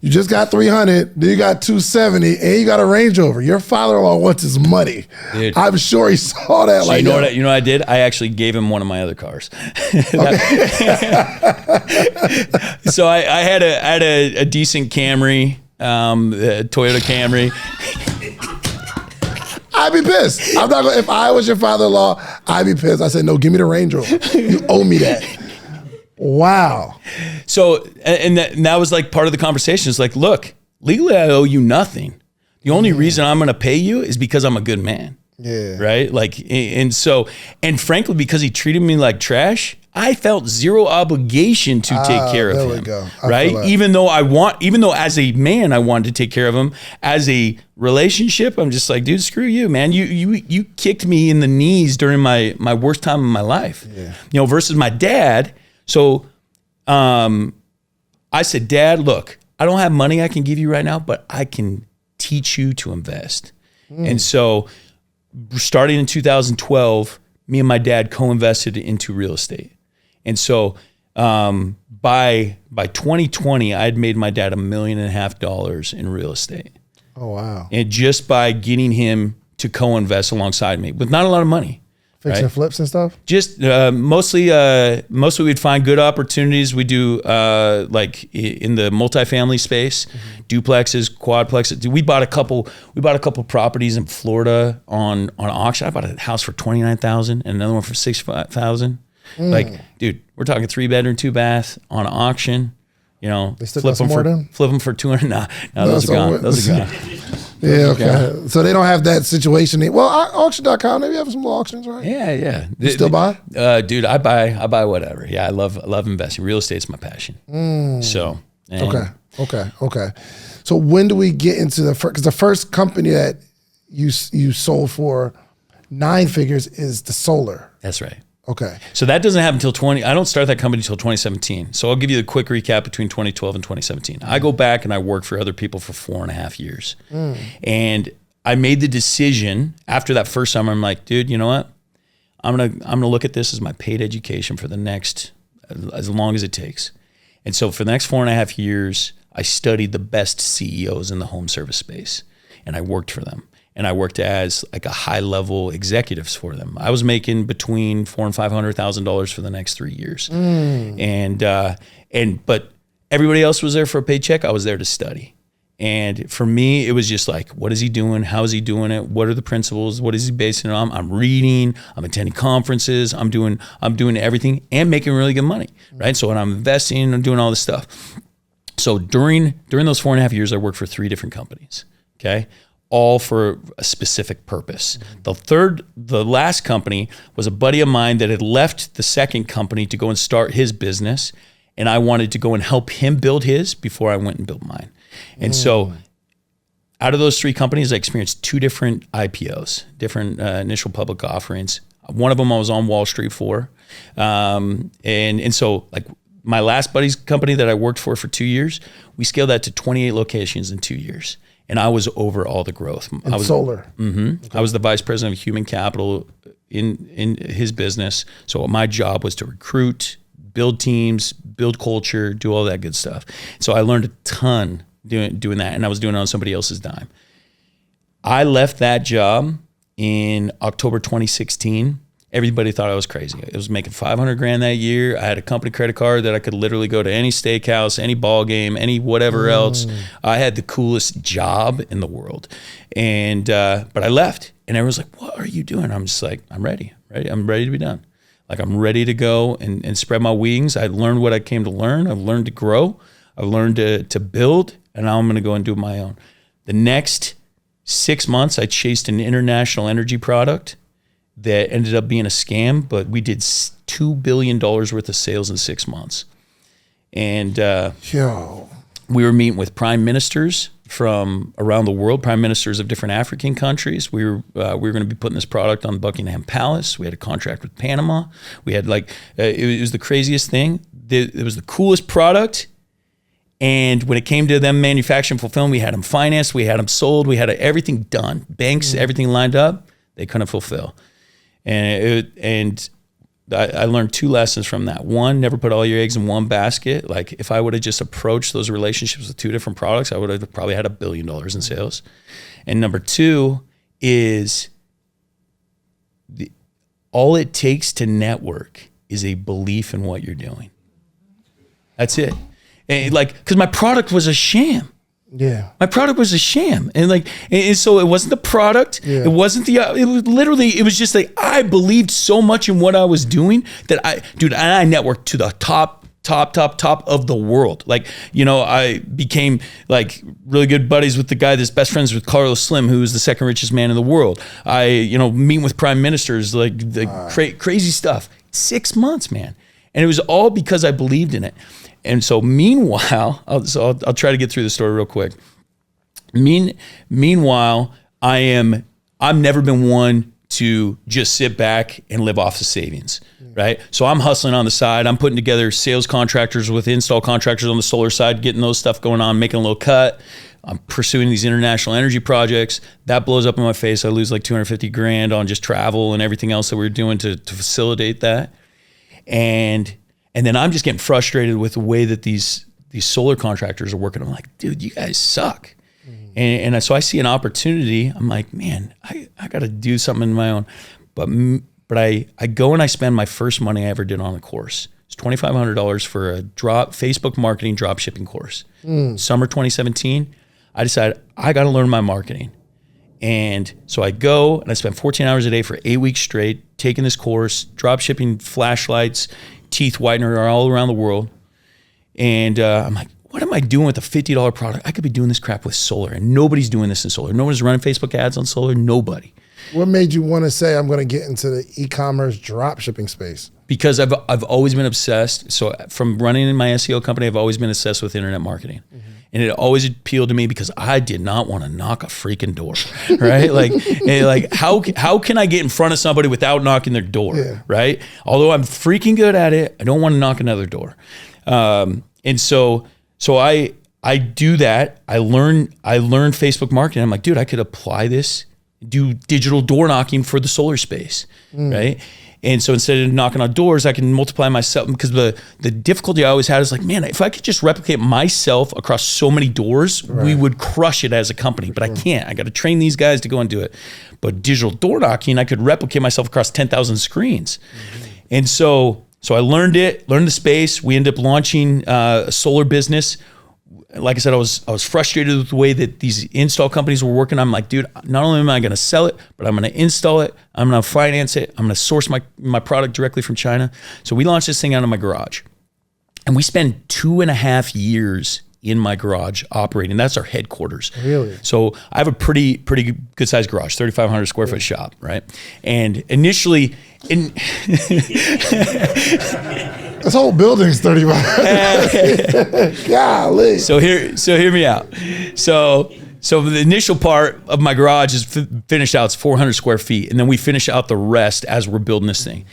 You just got 300, then you got 270, and you got a Range Rover. Your father-in-law wants his money. Dude. I'm sure he saw that. So like, you know what I did? I actually gave him one of my other cars. So I had a decent Camry, a Toyota Camry. I'd be pissed. I'm not gonna, if I was your father-in-law, I'd be pissed. I said, no, give me the Range Rover. You owe me that. Wow. So, and that was like part of the conversation. It's like, look, legally I owe you nothing. The only reason I'm going to pay you is because I'm a good man. Yeah. Right. Like, and frankly, because he treated me like trash, I felt zero obligation to take care of him. There we go. Right. Even though as a man, I wanted to take care of him. As a relationship, I'm just like, dude, screw you, man. You kicked me in the knees during my worst time in my life, versus my dad. So, I said, Dad, look, I don't have money I can give you right now, but I can teach you to invest. And so starting in 2012, me and my dad co-invested into real estate. And so, by 2020, I had made my dad $1.5 million in real estate. Oh, wow. And just by getting him to co-invest alongside me with not a lot of money. Fixing flips and stuff? Just mostly we'd find good opportunities. We do like in the multifamily space, duplexes, quadplexes. We bought a couple properties in Florida on auction. I bought a house for $29,000 and another one for $65,000. Like, dude, we're talking 3-bedroom, 2-bath on auction. They still got some more done? Flip them for $200. No, those are gone. Those are gone. Yeah, okay. So they don't have that situation. Well, auction.com, maybe have some auctions, right? Yeah. You still buy? Dude, I buy whatever. Yeah, I love investing. Real estate's my passion. So. Okay. So when do we get into because the first company that you sold for 9 figures is the solar. That's right. Okay. So that doesn't happen until I don't start that company until 2017. So I'll give you the quick recap between 2012 and 2017. I go back and I work for other people for 4.5 years. And I made the decision after that first summer, I'm like, dude, you know what? I'm gonna look at this as my paid education for the next, as long as it takes. And so for the next 4.5 years, I studied the best CEOs in the home service space and I worked for them. And I worked as like a high-level executives for them. I was making between $400,000 and $500,000 for the next 3 years, but everybody else was there for a paycheck. I was there to study, and for me, it was just like, what is he doing? How is he doing it? What are the principles? What is he basing it on? I'm reading. I'm attending conferences. I'm doing everything and making really good money, right? So when I'm investing, I'm doing all this stuff. So during those 4.5 years, I worked for 3 different companies. Okay. All for a specific purpose. The last company was a buddy of mine that had left the second company to go and start his business. And I wanted to go and help him build his before I went and built mine. And so out of those 3 companies, I experienced 2 different IPOs, different initial public offerings. One of them I was on Wall Street for. And so like my last buddy's company that I worked for 2 years, we scaled that to 28 locations in 2 years. And I was over all the growth. I was solar. Okay. I was the vice president of human capital in his business. So my job was to recruit, build teams, build culture, do all that good stuff. So I learned a ton doing that, and I was doing it on somebody else's dime. I left that job in October 2016. Everybody thought I was crazy. I was making $500,000 that year. I had a company credit card that I could literally go to any steakhouse, any ball game, any whatever else. I had the coolest job in the world. And but I left, and everyone's like, what are you doing? I'm just like, I'm ready. I'm ready to be done. Like, I'm ready to go and spread my wings. I learned what I came to learn. I've learned to grow. I've learned to build, and now I'm going to go and do my own. The next 6 months, I chased an international energy product that ended up being a scam, but we did $2 billion worth of sales in 6 months. And we were meeting with prime ministers from around the world, prime ministers of different African countries. We were going to be putting this product on Buckingham Palace. We had a contract with Panama. We had it was the craziest thing. It was the coolest product. And when it came to them manufacturing, fulfilling, we had them financed, we had them sold, we had everything done. Banks, everything lined up. They couldn't fulfill. And I learned 2 lessons from that. One, never put all your eggs in one basket. Like if I would have just approached those relationships with 2 different products, I would have probably had $1 billion in sales. And number 2 is all it takes to network is a belief in what you're doing. That's it. And because my product was a sham. Yeah. My product was a sham. And so it wasn't the product. Yeah. It wasn't it was just I believed so much in what I was doing that I networked to the top of the world. I became really good buddies with the guy that's best friends with Carlos Slim, who is the second richest man in the world. I, meet with prime ministers, crazy stuff. 6 months, man. And it was all because I believed in it. And so meanwhile, I'll try to get through the story real quick. Meanwhile, I've never been one to just sit back and live off the savings, right? So I'm hustling on the side. I'm putting together sales contractors with install contractors on the solar side, getting those stuff going on, making a little cut. I'm pursuing these international energy projects. That blows up in my face. I lose $250,000 on just travel and everything else that we were doing to facilitate that. And then I'm just getting frustrated with the way that these solar contractors are working. I'm like, dude, you guys suck. Mm-hmm. And so I see an opportunity. I'm like, man, I got to do something in my own. But I go and I spend my first money I ever did on a course. It's $2,500 for a Facebook marketing drop shipping course. Summer 2017, I decided I got to learn my marketing. And so I go and I spend 14 hours a day for 8 weeks straight, taking this course, drop shipping flashlights, teeth whitener are all around the world. And I'm like, what am I doing with a $50 product? I could be doing this crap with solar, and nobody's doing this in solar. Nobody's running Facebook ads on solar, nobody. What made you want to say, I'm going to get into the e-commerce drop shipping space? Because I've always been obsessed. So from running in my SEO company, I've always been obsessed with internet marketing. Mm-hmm. And it always appealed to me because I did not want to knock a freaking door, right? How can I get in front of somebody without knocking their door, right? Although I'm freaking good at it, I don't want to knock another door. And so I do that. I learn Facebook marketing. I'm like, dude, I could apply this, do digital door knocking for the solar space, right? And so instead of knocking on doors, I can multiply myself, because the difficulty I always had is man, if I could just replicate myself across so many doors, we would crush it as a company. But I can't. I got to train these guys to go and do it. But digital door knocking, I could replicate myself across 10,000 screens. Mm-hmm. And so I learned the space. We ended up launching a solar business. Like I said, I was frustrated with the way that these install companies were working. I'm like, dude, not only am I going to sell it, but I'm going to install it. I'm going to finance it. I'm going to source my product directly from China. So we launched this thing out of my garage, and we spent 2.5 years in my garage operating. That's our headquarters. Really? So I have a pretty good sized garage, 3,500 square foot shop, right? And initially, this whole building's 35. Golly. So hear me out. So the initial part of my garage is finished out. It's 400 square feet. And then we finish out the rest as we're building this thing.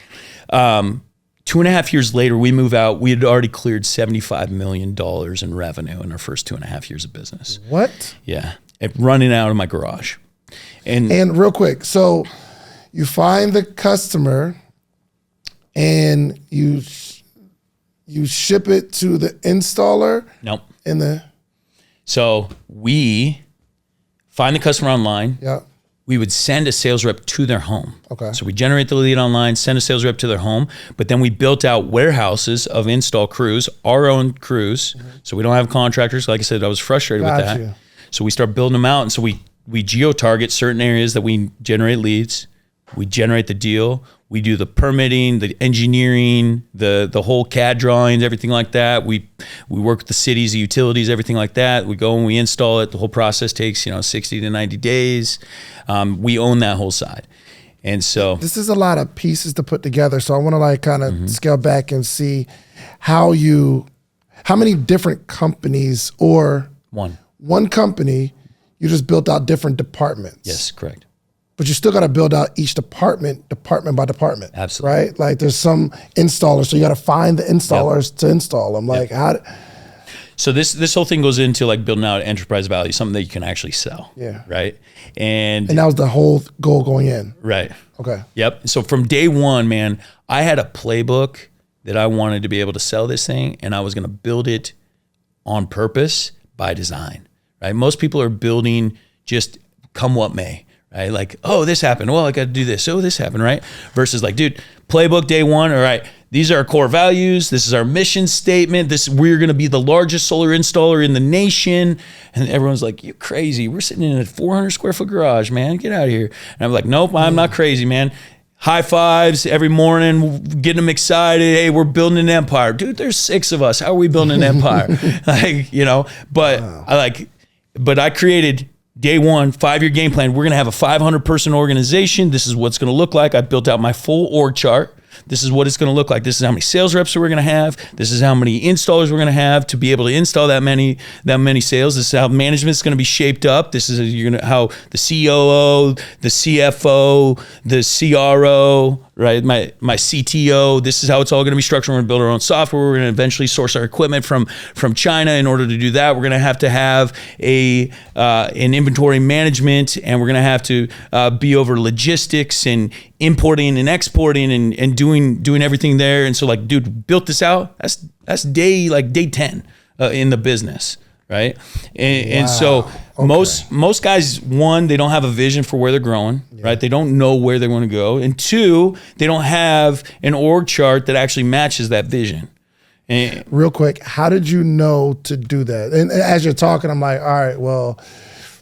2.5 years later, we move out. We had already cleared $75 million in revenue in our first 2.5 years of business. What? Yeah. Running out of my garage. And real quick, so you find the customer and you ship it to the installer? Nope. So we find the customer online. Yeah. We would send a sales rep to their home. Okay. So we generate the lead online, send a sales rep to their home, but then we built out warehouses of install crews, our own crews. Mm-hmm. So we don't have contractors. Like I said, I was frustrated with that. So we start building them out. And so we geo-target certain areas that we generate leads. We generate the deal. We do the permitting, the engineering, the whole CAD drawings, everything like that. We work with the cities, the utilities, everything like that. We go and we install it. The whole process takes 60 to 90 days. We own that whole side. And so this is a lot of pieces to put together. So I want to kind of scale back and see how many different companies or one company, you just built out different departments. Yes, correct. But you still got to build out each department by department. Absolutely. Right? Like there's some installers, so you got to find the installers to install them. Like So this whole thing goes into like building out enterprise value, something that you can actually sell. Yeah. Right. And that was the whole goal going in. Right. Okay. Yep. So from day one, man, I had a playbook that I wanted to be able to sell this thing, and I was going to build it on purpose by design. Right. Most people are building just come what may. Right? Like, oh, this happened. Well, I got to do this. Oh, this happened, right? Versus like, dude, playbook day one. All right, these are our core values. This is our mission statement. We're going to be the largest solar installer in the nation. And everyone's like, you're crazy. We're sitting in a 400 square foot garage, man. Get out of here. And I'm like, nope, I'm not crazy, man. High fives every morning, getting them excited. Hey, we're building an empire. Dude, there's 6 of us. How are we building an empire? Like, you know, but I created day one, 5-year game plan. We're going to have a 500 person organization. This is what it's going to look like. I built out my full org chart. This is what it's going to look like. This is how many sales reps we're going to have. This is how many installers we're going to have to be able to install that many sales. This is how management is going to be shaped up. This is how the COO, the CFO, the CRO, right? My CTO. This is how it's all going to be structured. We're going to build our own software. We're going to eventually source our equipment from China. In order to do that, we're going to have an inventory management, and we're going to have to be over logistics and importing and exporting and doing everything there. And so, like, dude, built this out. That's day 10 in the business. Right. And so most guys, one, they don't have a vision for where they're growing, right? They don't know where they want to go. And 2, they don't have an org chart that actually matches that vision. And real quick, how did you know to do that? And as you're talking, I'm like, all right, well,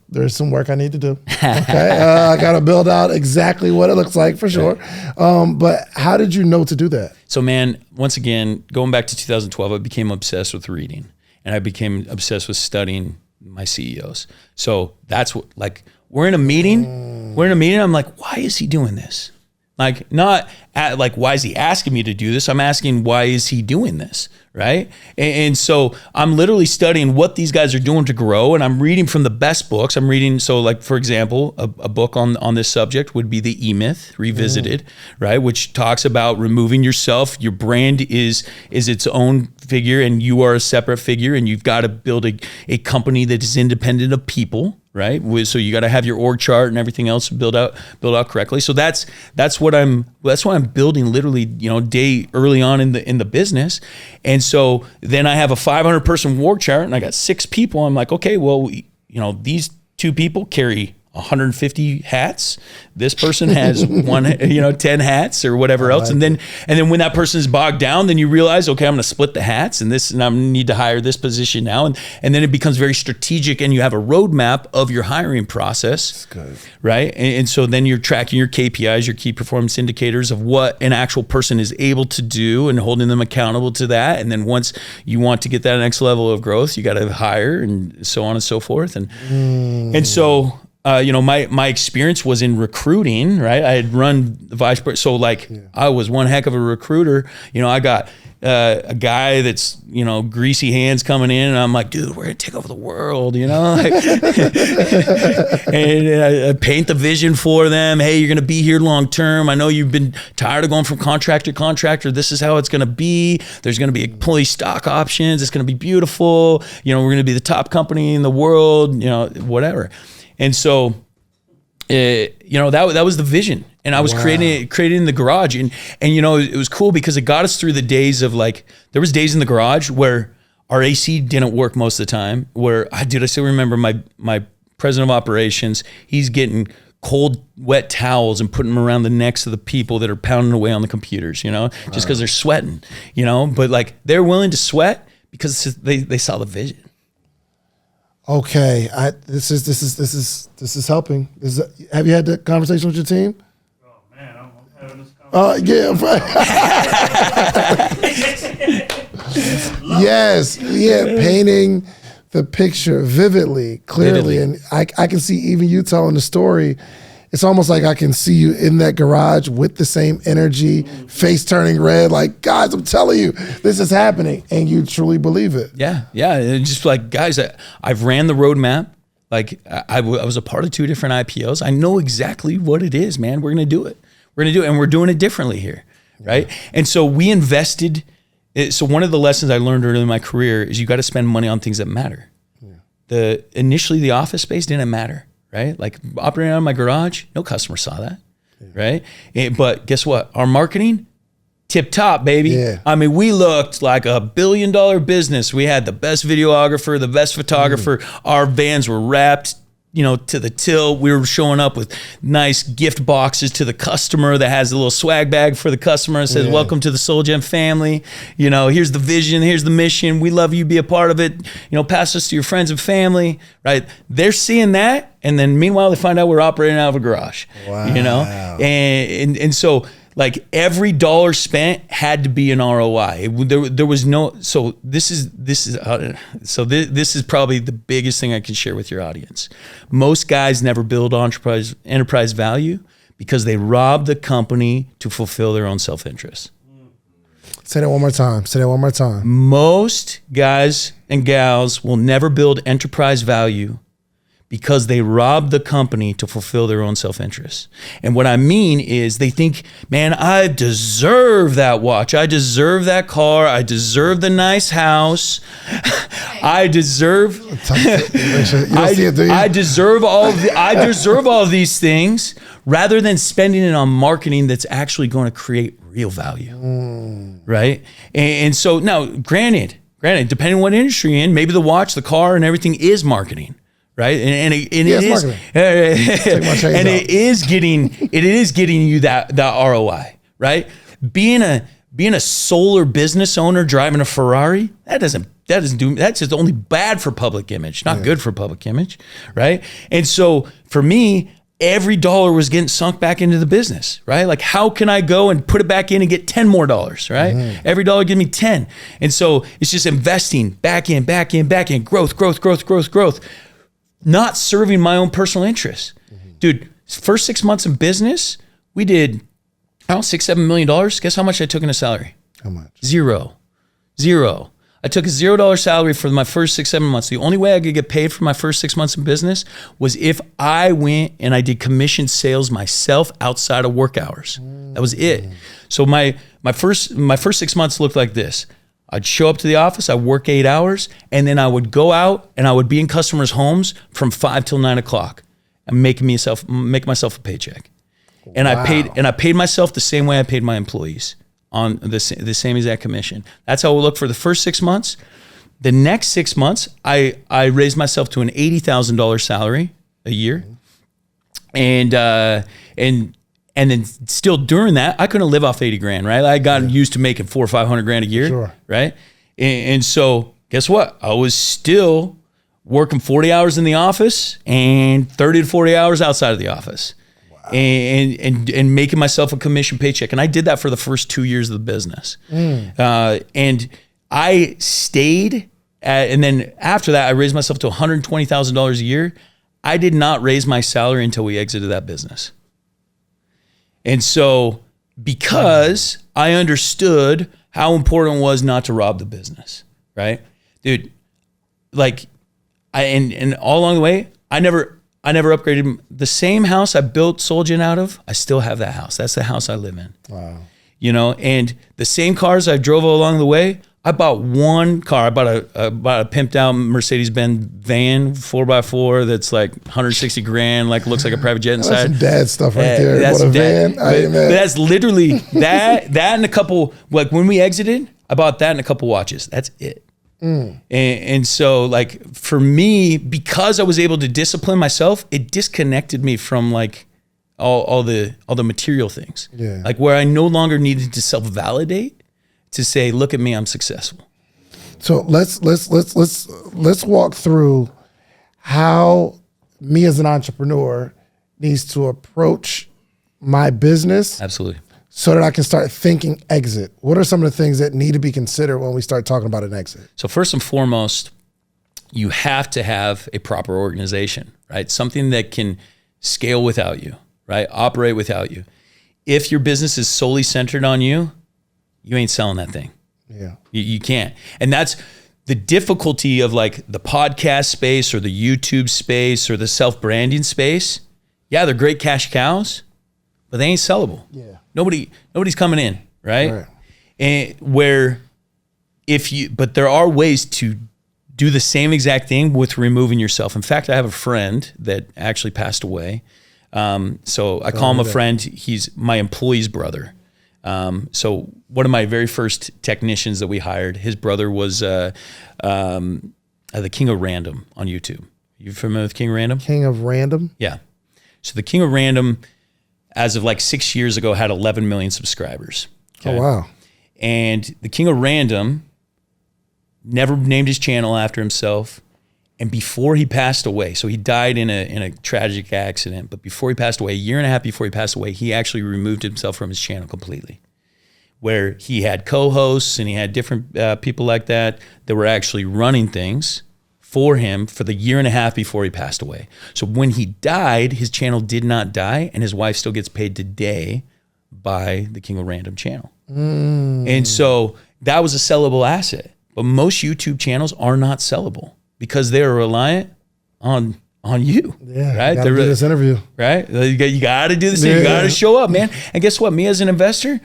there's some work I need to do. Okay. I got to build out exactly what it looks like for sure. But how did you know to do that? So, man, once again, going back to 2012, I became obsessed with reading. And I became obsessed with studying my CEOs. So that's what, like, we're in a meeting. I'm like, why is he doing this? Like, not like, why is he asking me to do this? I'm asking, why is he doing this? Right. And so I'm literally studying what these guys are doing to grow. And I'm reading from the best books. I'm reading. So, like, for example, a book on this subject would be the E-Myth Revisited, right? Which talks about removing yourself. Your brand is its own figure, and you are a separate figure, and you've got to build a company that is independent of people. Right. So you got to have your org chart and everything else built out correctly. So that's what I'm building literally, day early on in the business. And so then I have a 500 person org chart, and I got 6 people. I'm like, okay, well, these 2 people carry 150 hats. This person has 10 hats or whatever else. And then when that person is bogged down, then you realize, okay, I'm going to split the hats and I need to hire this position now. And then it becomes very strategic, and you have a roadmap of your hiring process. That's good. Right. And so then you're tracking your KPIs, your key performance indicators of what an actual person is able to do and holding them accountable to that. And then once you want to get that next level of growth, you got to hire and so on and so forth. And so, my experience was in recruiting, right? I had run the vice president. So I was one heck of a recruiter. I got a guy that's, greasy hands coming in, and I'm like, dude, we're going to take over the world, and I paint the vision for them. Hey, you're going to be here long term. I know you've been tired of going from contractor to contractor. This is how it's going to be. There's going to be employee stock options. It's going to be beautiful. We're going to be the top company in the world, whatever. And so, that was the vision, and I was creating it in the garage, and it was cool because it got us through the days of, like, there was days in the garage where our AC didn't work most of the time. Where I still remember my president of operations. He's getting cold, wet towels and putting them around the necks of the people that are pounding away on the computers, just because they're sweating, But, like, they're willing to sweat because they saw the vision. Okay, this is helping. Have you had the conversation with your team? Oh man, I'm having this conversation. Yes, painting the picture vividly, clearly, and I can see even you telling the story. it's almost like I can see you in that garage with the same energy, face turning red, like, guys, I'm telling you, this is happening. And you truly believe it. Yeah. And just like, guys, I've ran the roadmap. Like I was a part of 2 different IPOs. I know exactly what it is, man. We're going to do it. And we're doing it differently here. Right. And so we invested. So one of the lessons I learned early in my career is you got to spend money on things that matter. Initially the office space didn't matter. Right? Like operating out of my garage, no customer saw that. Right. But guess what? Our marketing, tip top, baby. Yeah. I mean, we looked like $1 billion business. We had the best videographer, the best photographer. Our vans were wrapped, to the till. We were showing up with nice gift boxes to the customer that has a little swag bag for the customer and says, welcome to the Soul Gem family. Here's the vision. Here's the mission. We love you. Be a part of it. Pass us to your friends and family, right? They're seeing that. And then meanwhile, they find out we're operating out of a garage, Wow. And so like every dollar spent had to be an ROI. There was no, so this is probably the biggest thing I can share with your audience. Most guys never build enterprise value because they rob the company to fulfill their own self-interest. Say that one more time. Most guys and gals will never build enterprise value because they rob the company to fulfill their own self-interest. And what I mean is they think, man, I deserve that watch. I deserve that car. I deserve the nice house. I deserve all of these things rather than spending it on marketing that's actually going to create real value. Right? And so now, granted, depending on what industry you're in, maybe the watch, the car, and everything is marketing. Right. And it is getting you that ROI, right? Being a solar business owner driving a Ferrari, that's just only bad for public image, not good for public image. Right. And so for me, every dollar was getting sunk back into the business, right? Like how can I go and put it back in and get 10 more dollars, right? Every dollar give me 10. And so it's just investing back in, growth. Not serving my own personal interests. Dude, first 6 months in business, we did, $6-7 million. Guess how much I took in a salary? How much? Zero. I took a $0 salary for my first 6-7 months. The only way I could get paid for my first 6 months in business was if I went and I did commission sales myself outside of work hours. That was it. So my first 6 months looked like this. I'd show up to the office, I'd work 8 hours, and then I would go out and I would be in customers' homes from 5 till 9 o'clock and make myself a paycheck. And I paid myself the same way I paid my employees on the same exact commission. That's how it looked for the first 6 months. The next 6 months, I raised myself to an $80,000 salary a year. And then still during that, I couldn't live off 80 grand, right? I got used to making $400 or $500 a year, right? And so guess what? I was still working 40 hours in the office and 30 to 40 hours outside of the office. Wow. And making myself a commission paycheck. And I did that for the first 2 years of the business. And I stayed and then after that, I raised myself to $120,000 a year. I did not raise my salary until we exited that business. And so because I understood how important it was not to rob the business, right? Dude, like and all along the way, I never upgraded the same house I built Soul Gem out of. I still have that house. That's the house I live in. Wow. And the same cars I drove along the way, I bought one car. I bought a pimped out Mercedes-Benz van 4x4 that's like 160 grand, like looks like a private jet inside. That's some dad stuff right there. That's what a van. But that's literally that and a couple, like when we exited, I bought that and a couple watches. That's it. And so like for me, because I was able to discipline myself, it disconnected me from like all the material things. Yeah. Like where I no longer needed to self-validate to say, look at me, I'm successful. So let's walk through how me as an entrepreneur needs to approach my business. Absolutely. So that I can start thinking exit. What are some of the things that need to be considered when we start talking about an exit? So first and foremost, you have to have a proper organization, right? Something that can scale without you, right? Operate without you. If your business is solely centered on you, you ain't selling that thing. Yeah. You can't. And that's the difficulty of like the podcast space or the YouTube space or the self-branding space. Yeah, they're great cash cows, but they ain't sellable. Yeah. Nobody's coming in, right? And but there are ways to do the same exact thing with removing yourself. In fact, I have a friend that actually passed away. So I call him a friend. He's my employee's brother. So one of my very first technicians that we hired, his brother was the King of Random on YouTube. You familiar with King of Random? King of Random? Yeah. So the King of Random, as of like 6 years ago, had 11 million subscribers. Okay? Oh, wow. And the King of Random never named his channel after himself. And before he passed away, so he died in a tragic accident, but before he passed away, a year and a half before he passed away, he actually removed himself from his channel completely, where he had co-hosts and he had different people like that were actually running things for him for the year and a half before he passed away. So when he died, his channel did not die, and his wife still gets paid today by the King of Random channel. And so that was a sellable asset. But most YouTube channels are not sellable because they're reliant on you. Yeah, right. Gotta do this interview. Right. You got to do this. You got to show up, man. And guess what? Me as an investor,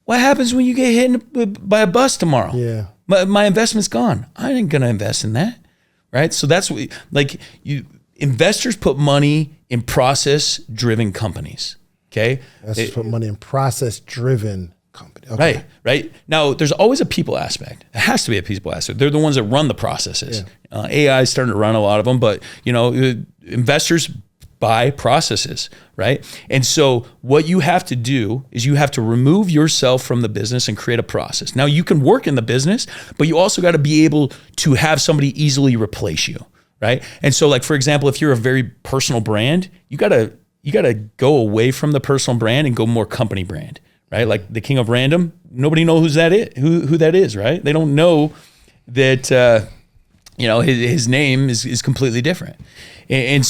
what happens when you get hit by a bus tomorrow? Yeah. My investment's gone. I ain't gonna invest in that. Right. So that's what investors put money in process-driven companies. Okay. Investors put money in process-driven company. Okay. Right. Now, there's always a people aspect. It has to be a people aspect. They're the ones that run the processes. Yeah. AI is starting to run a lot of them, but investors buy processes, right? And so what you have to do is you have to remove yourself from the business and create a process. Now, you can work in the business, but you also got to be able to have somebody easily replace you, right? And so, like, for example, if you're a very personal brand, you gotta go away from the personal brand and go more company brand. Right, like the King of Random, nobody knows who that is, right? They don't know that his name is completely different, and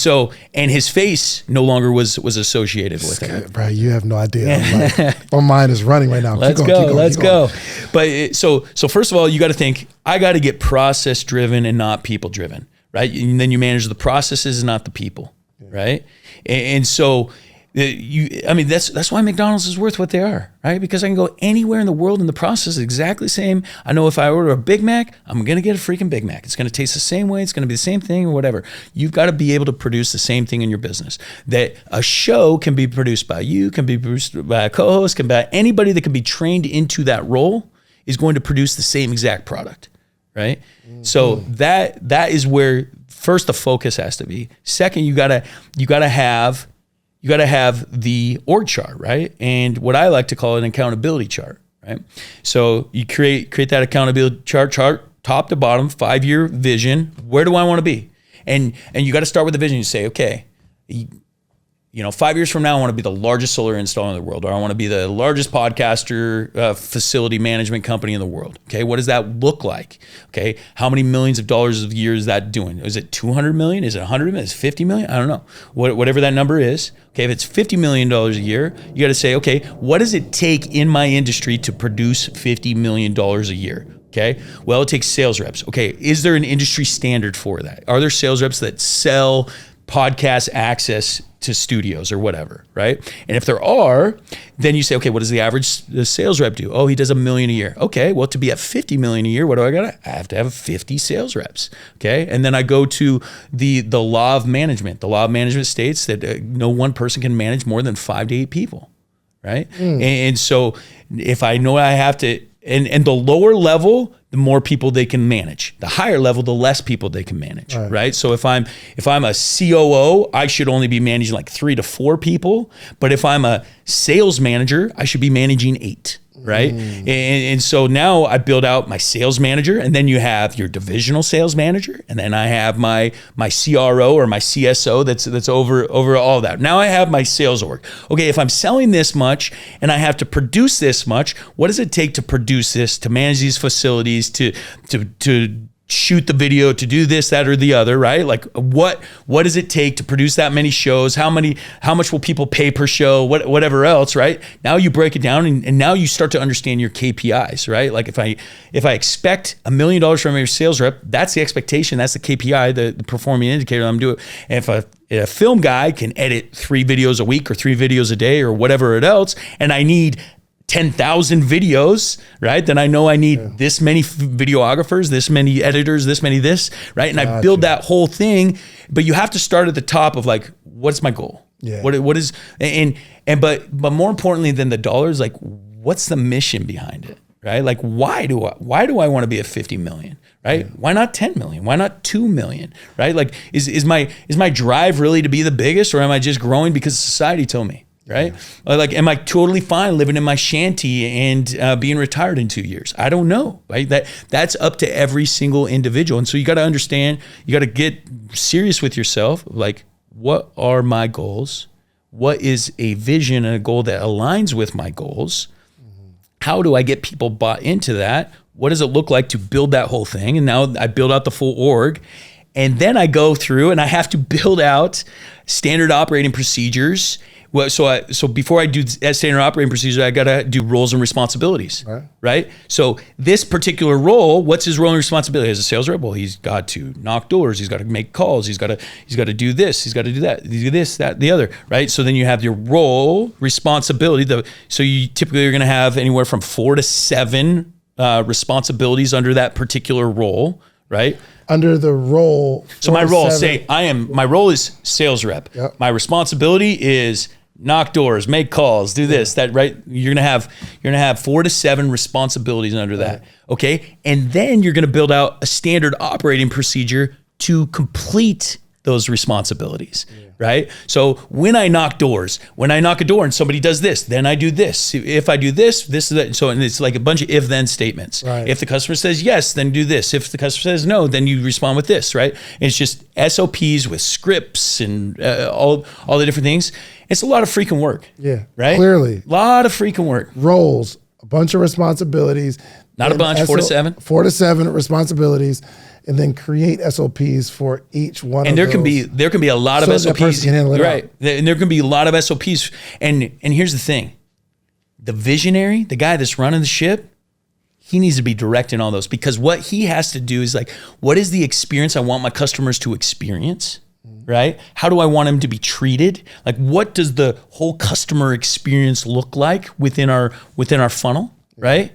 his face no longer was associated with it. Bro, you have no idea. My mind is running right now. Let's go. But so first of all, you got to think I got to get process driven and not people driven, right? And then you manage the processes and not the people, right? And so. That's why McDonald's is worth what they are, right? Because I can go anywhere in the world and the process is exactly the same. I know if I order a Big Mac, I'm going to get a freaking Big Mac. It's going to taste the same way. It's going to be the same thing or whatever. You've got to be able to produce the same thing in your business. That a show can be produced by you, can be produced by a co-host, can be anybody that can be trained into that role is going to produce the same exact product, right? Mm-hmm. So that is where first the focus has to be. Second, you gotta have the org chart, right? And what I like to call an accountability chart, right? So you create that accountability chart top to bottom, 5-year vision. Where do I want to be? And you got to start with the vision. You say, okay, 5 years from now, I want to be the largest solar installer in the world, or I want to be the largest podcaster facility management company in the world. Okay, what does that look like? Okay, how many millions of dollars a year is that doing? Is it 200 million? Is it 100 million? Is it 50 million? I don't know. Whatever that number is. Okay, if it's $50 million a year, you got to say, okay, what does it take in my industry to produce $50 million a year? Okay, well, it takes sales reps. Okay, is there an industry standard for that? Are there sales reps that sell podcast access to studios or whatever, right? And if there are, then you say, okay, what does the average sales rep do? Oh, he does $1 million a year. Okay, well, to be at 50 million a year, what do I got? I have to have 50 sales reps. Okay, and then I go to the law of management. The law of management states that no one person can manage more than 5 to 8 people, right? And so if I know I have to, and the lower level, the more people they can manage. The higher level, the less people they can manage, right? So if I'm a COO, I should only be managing like 3 to 4 people. But if I'm a sales manager, I should be managing 8, right? And so now I build out my sales manager, and then you have your divisional sales manager, and then I have my CRO or my CSO that's over all that. Now I have my sales org. Okay, if I'm selling this much and I have to produce this much, what does it take to produce this, to manage these facilities, to shoot the video, to do this, that, or the other, right? Like what does it take to produce that many shows? How much will people pay per show? Whatever else, right? Now you break it down and now you start to understand your KPIs, right? Like if I expect $1 million from your sales rep, that's the expectation. That's the KPI, the performing indicator I'm doing. And if a film guy can edit 3 videos a week or 3 videos a day or whatever else, and I need 10,000 videos, right? Then I know I need this many videographers, this many editors, this many this, right? And I build that whole thing, but you have to start at the top of like, what's my goal? Yeah. What is, but more importantly than the dollars, like what's the mission behind it, right? Like why do I want to be at 50 million, right? Yeah. Why not 10 million? Why not 2 million, right? Like is my drive really to be the biggest, or am I just growing because society told me? Right? Yeah. Like, am I totally fine living in my shanty and being retired in 2 years? I don't know, right? That's up to every single individual. And so you got to understand, you got to get serious with yourself. Like, what are my goals? What is a vision and a goal that aligns with my goals? Mm-hmm. How do I get people bought into that? What does it look like to build that whole thing? And now I build out the full org. And then I go through and I have to build out standard operating procedures. Well, so before I do that standard operating procedure, I got to do roles and responsibilities, right? So this particular role, what's his role and responsibility as a sales rep? Well, he's got to knock doors, he's got to make calls, he's got to do this, he's got to do that, do this, that, the other, right? So then you have your role responsibility. So you typically are going to have anywhere from 4 to 7 responsibilities under that particular role, right? Under the role. So my role, my role is sales rep. Yep. My responsibility is knock doors, make calls, do this, that, right? You're gonna have 4 to 7 responsibilities under that. Okay. And then you're gonna build out a standard operating procedure to complete those responsibilities. Right? So when I knock a door and somebody does this, then I do this. If I do this is that. So, and it's like a bunch of if-then statements. Right. If the customer says yes, then do this. If the customer says no, then you respond with this, right? And it's just SOPs with scripts and all the different things. It's a lot of freaking work. Yeah. Right? Clearly. A lot of freaking work. Roles, a bunch of responsibilities. Not a bunch, 4 to 7. 4 to 7 responsibilities. And then create SOPs for each one and of those. And there can be a lot of SOPs. That person can handle it right. out. And there can be a lot of SOPs. And here's the thing. The visionary, the guy that's running the ship, he needs to be directing all those, because what he has to do is like, what is the experience I want my customers to experience? Right? How do I want them to be treated? Like, what does the whole customer experience look like within our funnel? Right?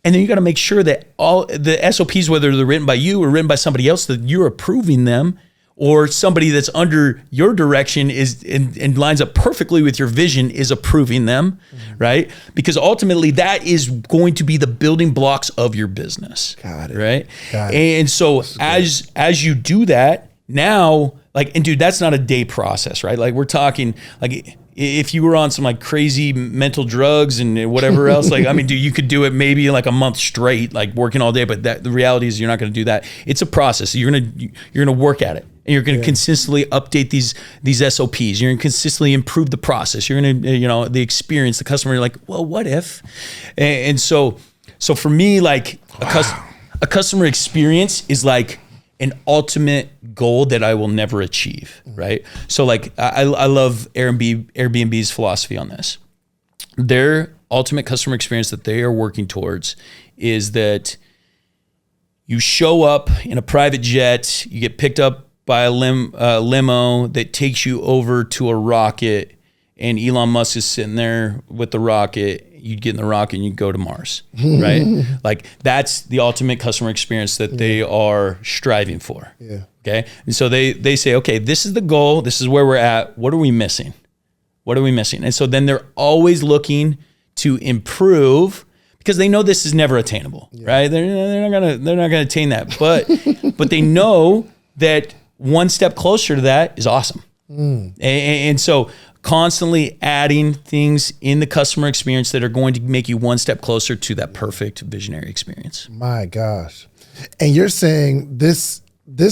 And then you got to make sure that all the SOPs, whether they're written by you or written by somebody else, that you're approving them, or somebody that's under your direction is and lines up perfectly with your vision is approving them, right? Because ultimately that is going to be the building blocks of your business. Got it. Right? Got it. And so as you do that, now, like, and dude, that's not a day process, right? Like, we're talking like, if you were on some like crazy mental drugs and whatever else, like, I mean, dude, you could do it maybe like a month straight, like working all day, but the reality is you're not going to do that. It's a process. You're going to work at it, and you're going to consistently update these SOPs. You're going to consistently improve the process. You're going to, the experience, the customer, you're like, well, what if? And so for me, like a customer experience is like an ultimate goal that I will never achieve, right? So like I love Airbnb's philosophy on this. Their ultimate customer experience that they are working towards is that you show up in a private jet, you get picked up by a limo that takes you over to a rocket, and Elon Musk is sitting there with the rocket. You get in the rocket and you go to Mars, right? Like, that's the ultimate customer experience that they are striving for. Yeah. Okay. And so they say, okay, this is the goal. This is where we're at. What are we missing? What are we missing? And so then they're always looking to improve, because they know this is never attainable, right? They're not gonna attain that, but they know that one step closer to that is awesome. And so constantly adding things in the customer experience that are going to make you one step closer to that perfect visionary experience. My gosh. And you're saying this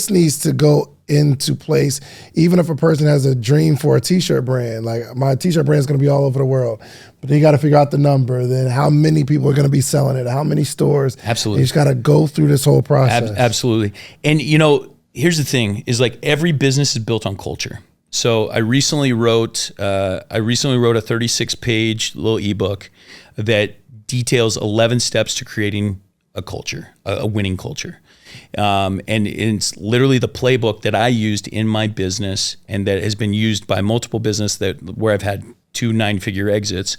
needs to go into place. Even if a person has a dream for a t-shirt brand, like my t-shirt brand is going to be all over the world, but you got to figure out the number, then how many people are going to be selling it, how many stores. Absolutely. You just got to go through this whole process. Absolutely. And here's the thing is like every business is built on culture. So I recently wrote a 36-page little ebook that details 11 steps to creating a culture, a winning culture. And it's literally the playbook that I used in my business and that has been used by multiple business where I've had 2 9-figure exits.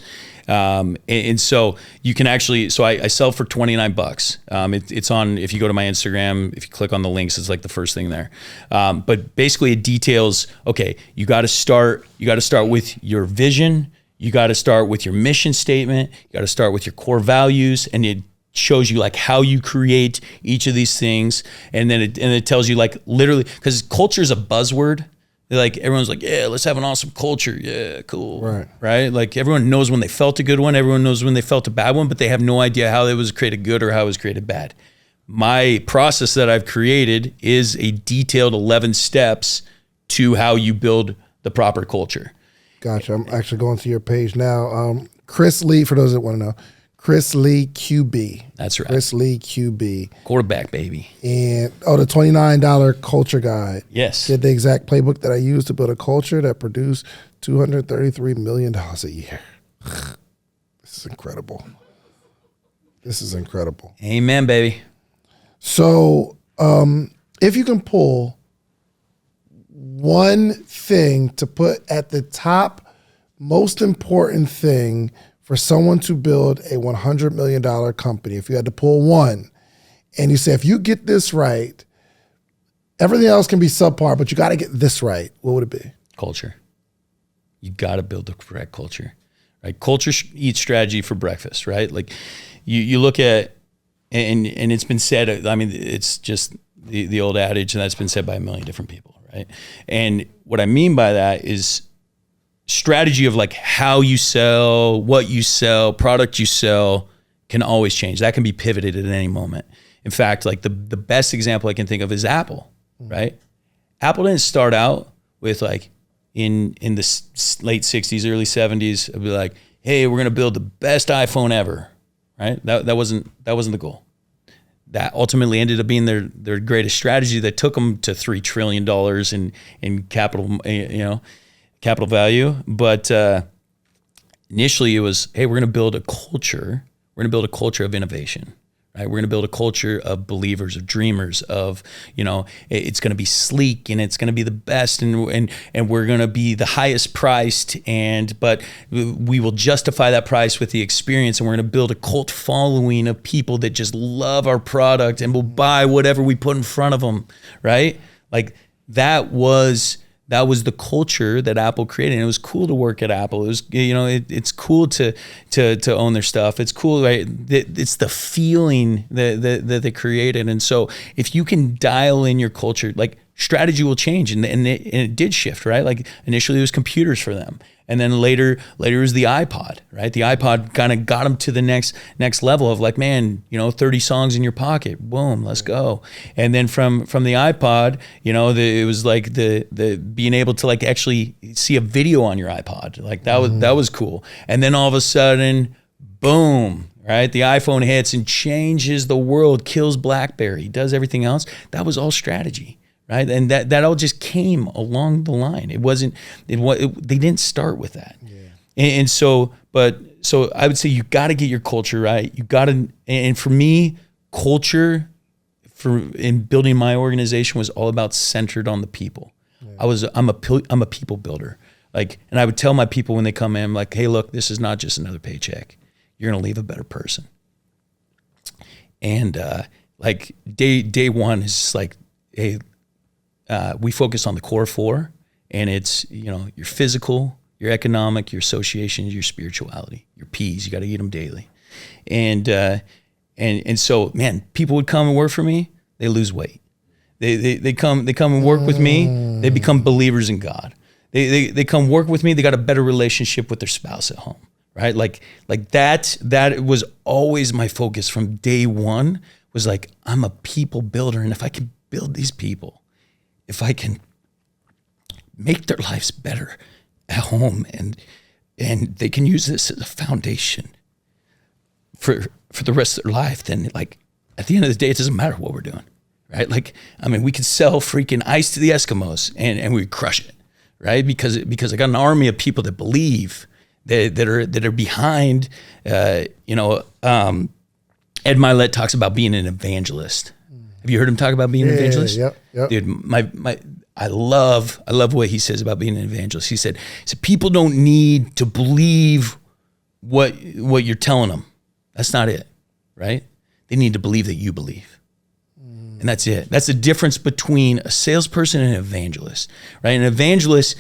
And so you can actually, I sell for $29. It's on, if you go to my Instagram, if you click on the links, it's like the first thing there. But basically it details, okay, you got to start with your vision. You got to start with your mission statement. You got to start with your core values, and it shows you like how you create each of these things. And then it tells you like literally, because culture is a buzzword. Like everyone's like, yeah, let's have an awesome culture. Yeah, cool. Right. Like everyone knows when they felt a good one. Everyone knows when they felt a bad one, but they have no idea how it was created good or how it was created bad. My process that I've created is a detailed 11 steps to how you build the proper culture. Gotcha. I'm actually going to your page now. Chris Lee, for those that want to know, Chris Lee QB. That's right. Chris Lee QB. Quarterback, baby. And the $29 culture guide. Yes. Did the exact playbook that I used to build a culture that produced $233 million a year. This is incredible. This is incredible. Amen, baby. So if you can pull one thing to put at the top, most important thing for someone to build a $100 million company, if you had to pull one, and you say, if you get this right, everything else can be subpar, but you got to get this right, what would it be? Culture. You got to build the correct culture, right? Culture eats strategy for breakfast, right? Like you look at, and it's been said, I mean, it's just the old adage, and that's been said by a million different people, right? And what I mean by that is strategy of like how you sell, what you sell, product you sell can always change. That can be pivoted at any moment. In fact, like the best example I can think of is Apple, right? Apple didn't start out with like in the late 60s, early 70s, it'd be like, hey, we're going to build the best iPhone ever, right? That wasn't the goal. That ultimately ended up being their greatest strategy that took them to $3 trillion in capital, capital value. But initially it was, hey, we're going to build a culture. We're going to build a culture of innovation, right? We're going to build a culture of believers, of dreamers, of, it's going to be sleek and it's going to be the best and we're going to be the highest priced but we will justify that price with the experience, and we're going to build a cult following of people that just love our product and will buy whatever we put in front of them, right? Like that was the culture that Apple created. And it was cool to work at Apple. It was, it's cool to own their stuff. It's cool, right? It's the feeling that they created. And so if you can dial in your culture, like strategy will change, and it did shift, right? Like initially it was computers for them. And then later it was the iPod, right? The iPod kind of got them to the next level of like, man, 30 songs in your pocket, boom, let's go. And then from the iPod, it was like the being able to like actually see a video on your iPod, like that was cool. And then all of a sudden, boom, right? The iPhone hits and changes the world, kills BlackBerry, does everything else. That was all strategy. Right, and that all just came along the line. It wasn't. They didn't start with that, and so I would say you got to get your culture right. You got to, and for me, culture in building my organization was all about centered on the people. Yeah. I'm a people builder. Like, and I would tell my people when they come in, like, hey, look, this is not just another paycheck. You're gonna leave a better person. And like day one is just like, hey. We focus on the core 4, and it's, your physical, your economic, your associations, your spirituality, your P's. You got to eat them daily. And so, man, people would come and work for me. They lose weight. They come and work with me. They become believers in God. They come work with me. They got a better relationship with their spouse at home, right? Like that was always my focus from day one, was like, I'm a people builder. And if I can build these people, if I can make their lives better at home and they can use this as a foundation for the rest of their life, then like at the end of the day, it doesn't matter what we're doing, right? Like, I mean, we could sell freaking ice to the Eskimos and we'd crush it, right? Because I got an army of people that believe that are behind, Ed Milet talks about being an evangelist. Have you heard him talk about being an evangelist? Yep. Dude, I love what he says about being an evangelist. He said people don't need to believe what you're telling them. That's not it, right? They need to believe that you believe. And that's it. That's the difference between a salesperson and an evangelist, right? An evangelist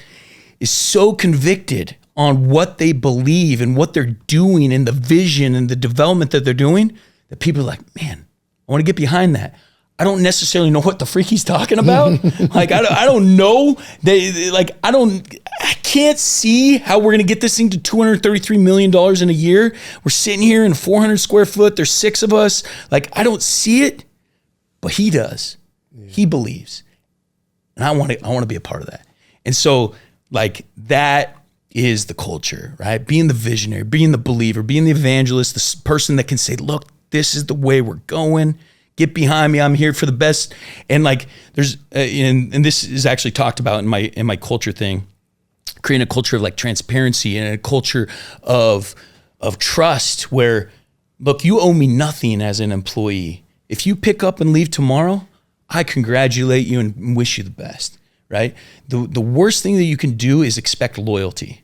is so convicted on what they believe and what they're doing and the vision and the development that they're doing that people are like, man, I want to get behind that. I don't necessarily know what the freak he's talking about. Like, I don't know. I can't see how we're going to get this thing to $233 million in a year. We're sitting here in 400 square foot. There's 6 of us. Like, I don't see it, but he does. Yeah. He believes. And I want to be a part of that. And so like that is the culture, right? Being the visionary, being the believer, being the evangelist, the person that can say, look, this is the way we're going. Get behind me. I'm here for the best. And like there's, and this is actually talked about in my culture thing, creating a culture of like transparency and a culture of trust where, look, you owe me nothing as an employee. If you pick up and leave tomorrow, I congratulate you and wish you the best, right? The worst thing that you can do is expect loyalty.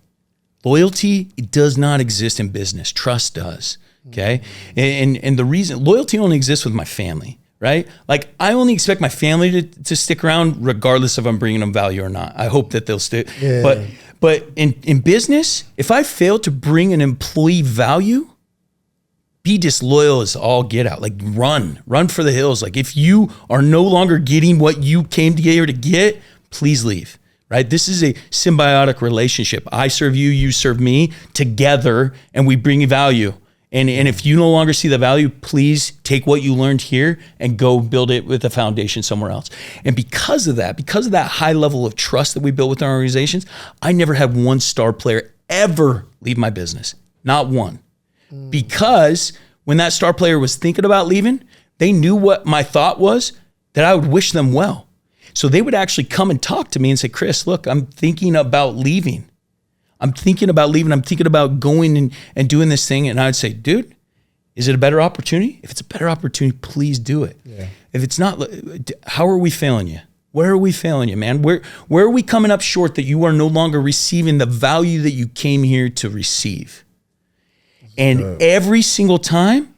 Loyalty, it does not exist in business. Trust does. Okay. And the reason loyalty only exists with my family, right? Like I only expect my family to stick around regardless if I'm bringing them value or not. I hope that they'll stick. Yeah. But in business, if I fail to bring an employee value, be disloyal as all get out. Like run for the hills. Like if you are no longer getting what you came here to get, please leave. Right? This is a symbiotic relationship. I serve you, you serve me together, and we bring you value. And if you no longer see the value, please take what you learned here and go build it with a foundation somewhere else. And because of that high level of trust that we built with our organizations, I never had one star player ever leave my business. Not one. Because when that star player was thinking about leaving, they knew what my thought was, that I would wish them well. So they would actually come and talk to me and say, Chris, look, I'm thinking about leaving. I'm thinking about going and doing this thing. And I'd say, dude, is it a better opportunity? If it's a better opportunity, please do it. Yeah. If it's not, how are we failing you? Where are we failing you, man? Where are we coming up short that you are no longer receiving the value that you came here to receive? And every single time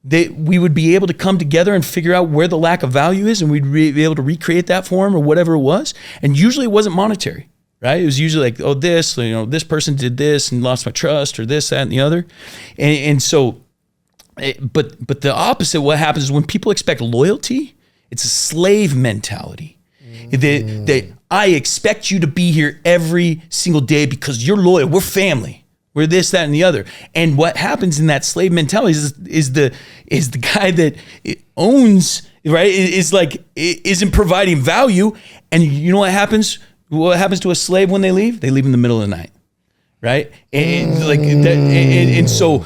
that we would be able to come together and figure out where the lack of value is, and we'd be able to recreate that for them or whatever it was. And usually it wasn't monetary. Right? It was usually like, oh, this person did this and lost my trust or this, that, and the other. And so, but the opposite, what happens is when people expect loyalty, it's a slave mentality. I expect you to be here every single day because you're loyal. We're family. We're this, that, and the other. And what happens in that slave mentality is the guy that owns, right? Isn't providing value. And you know what happens? What happens to a slave when they leave? They leave in the middle of the night, right? And so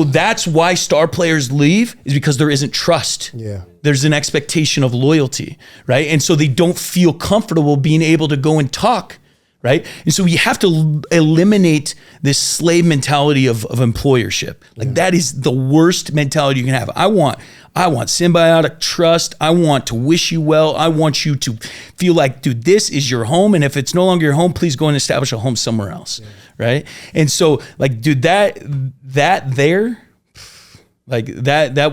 that's why star players leave, is because there isn't trust. Yeah, there's an expectation of loyalty, right? And so they don't feel comfortable being able to go and talk, right? And so we have to eliminate this slave mentality of employership. Like that is the worst mentality you can have. I want symbiotic trust. I want to wish you well. I want you to feel like, dude, this is your home. And if it's no longer your home, please go and establish a home somewhere else. Yeah. Right. And so like, dude, that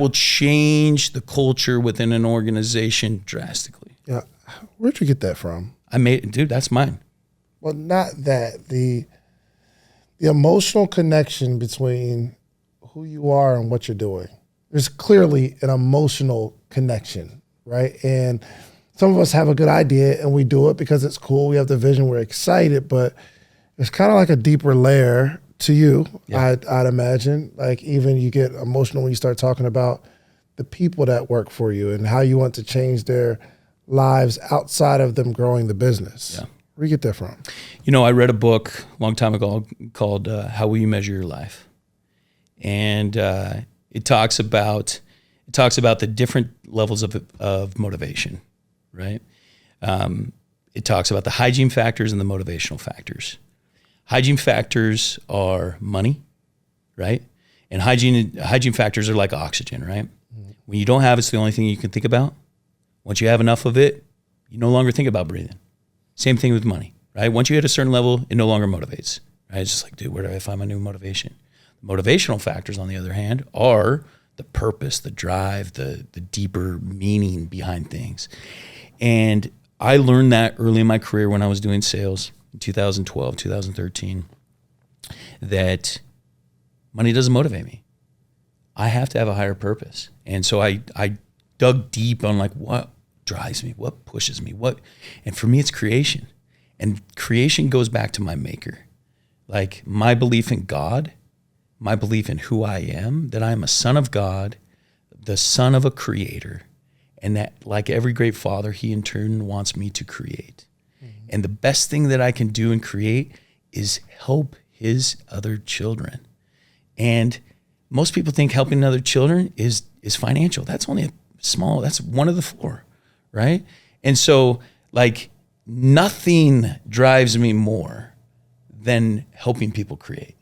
will change the culture within an organization drastically. Yeah. Where'd you get that from? Dude, that's mine. Well, not that. The emotional connection between who you are and what you're doing. There's clearly an emotional connection, right? And some of us have a good idea and we do it because it's cool. We have the vision, we're excited, but it's kind of like a deeper layer to you, yeah. I'd imagine. Like even you get emotional when you start talking about the people that work for you and how you want to change their lives outside of them growing the business. Yeah. Where do you get that from? I read a book a long time ago called How Will You Measure Your Life? And it talks about the different levels of motivation, right? It talks about the hygiene factors and the motivational factors. Hygiene factors are money, right? And hygiene factors are like oxygen, right? When you don't have it, it's the only thing you can think about. Once you have enough of it, you no longer think about breathing. Same thing with money, right? Once you hit a certain level, it no longer motivates, right? It's just like, dude, where do I find my new motivation? The motivational factors, on the other hand, are the purpose, the drive, the deeper meaning behind things. And I learned that early in my career when I was doing sales in 2012, 2013, that money doesn't motivate me. I have to have a higher purpose. And so I dug deep on like what drives me, what pushes me, and for me it's creation. And creation goes back to my maker. Like my belief in God, my belief in who I am, that I am a son of God, the son of a creator, and that like every great father, he in turn wants me to create. Mm-hmm. And the best thing that I can do and create is help his other children. And most people think helping other children is financial. That's only that's one of the four, right? And so like nothing drives me more than helping people create.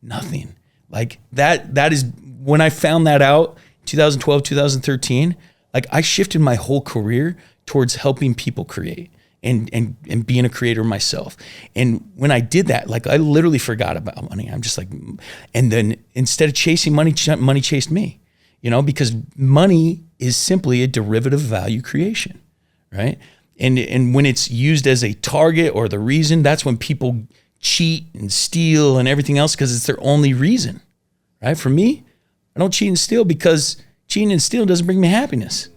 Nothing. Like that is when I found that out 2012, 2013, like I shifted my whole career towards helping people create and being a creator myself. And when I did that, like I literally forgot about money. I'm just like, and then instead of chasing money, money chased me, because money is simply a derivative value creation, right? And when it's used as a target or the reason, that's when people cheat and steal and everything else because it's their only reason, right? For me, I don't cheat and steal because cheating and stealing doesn't bring me happiness,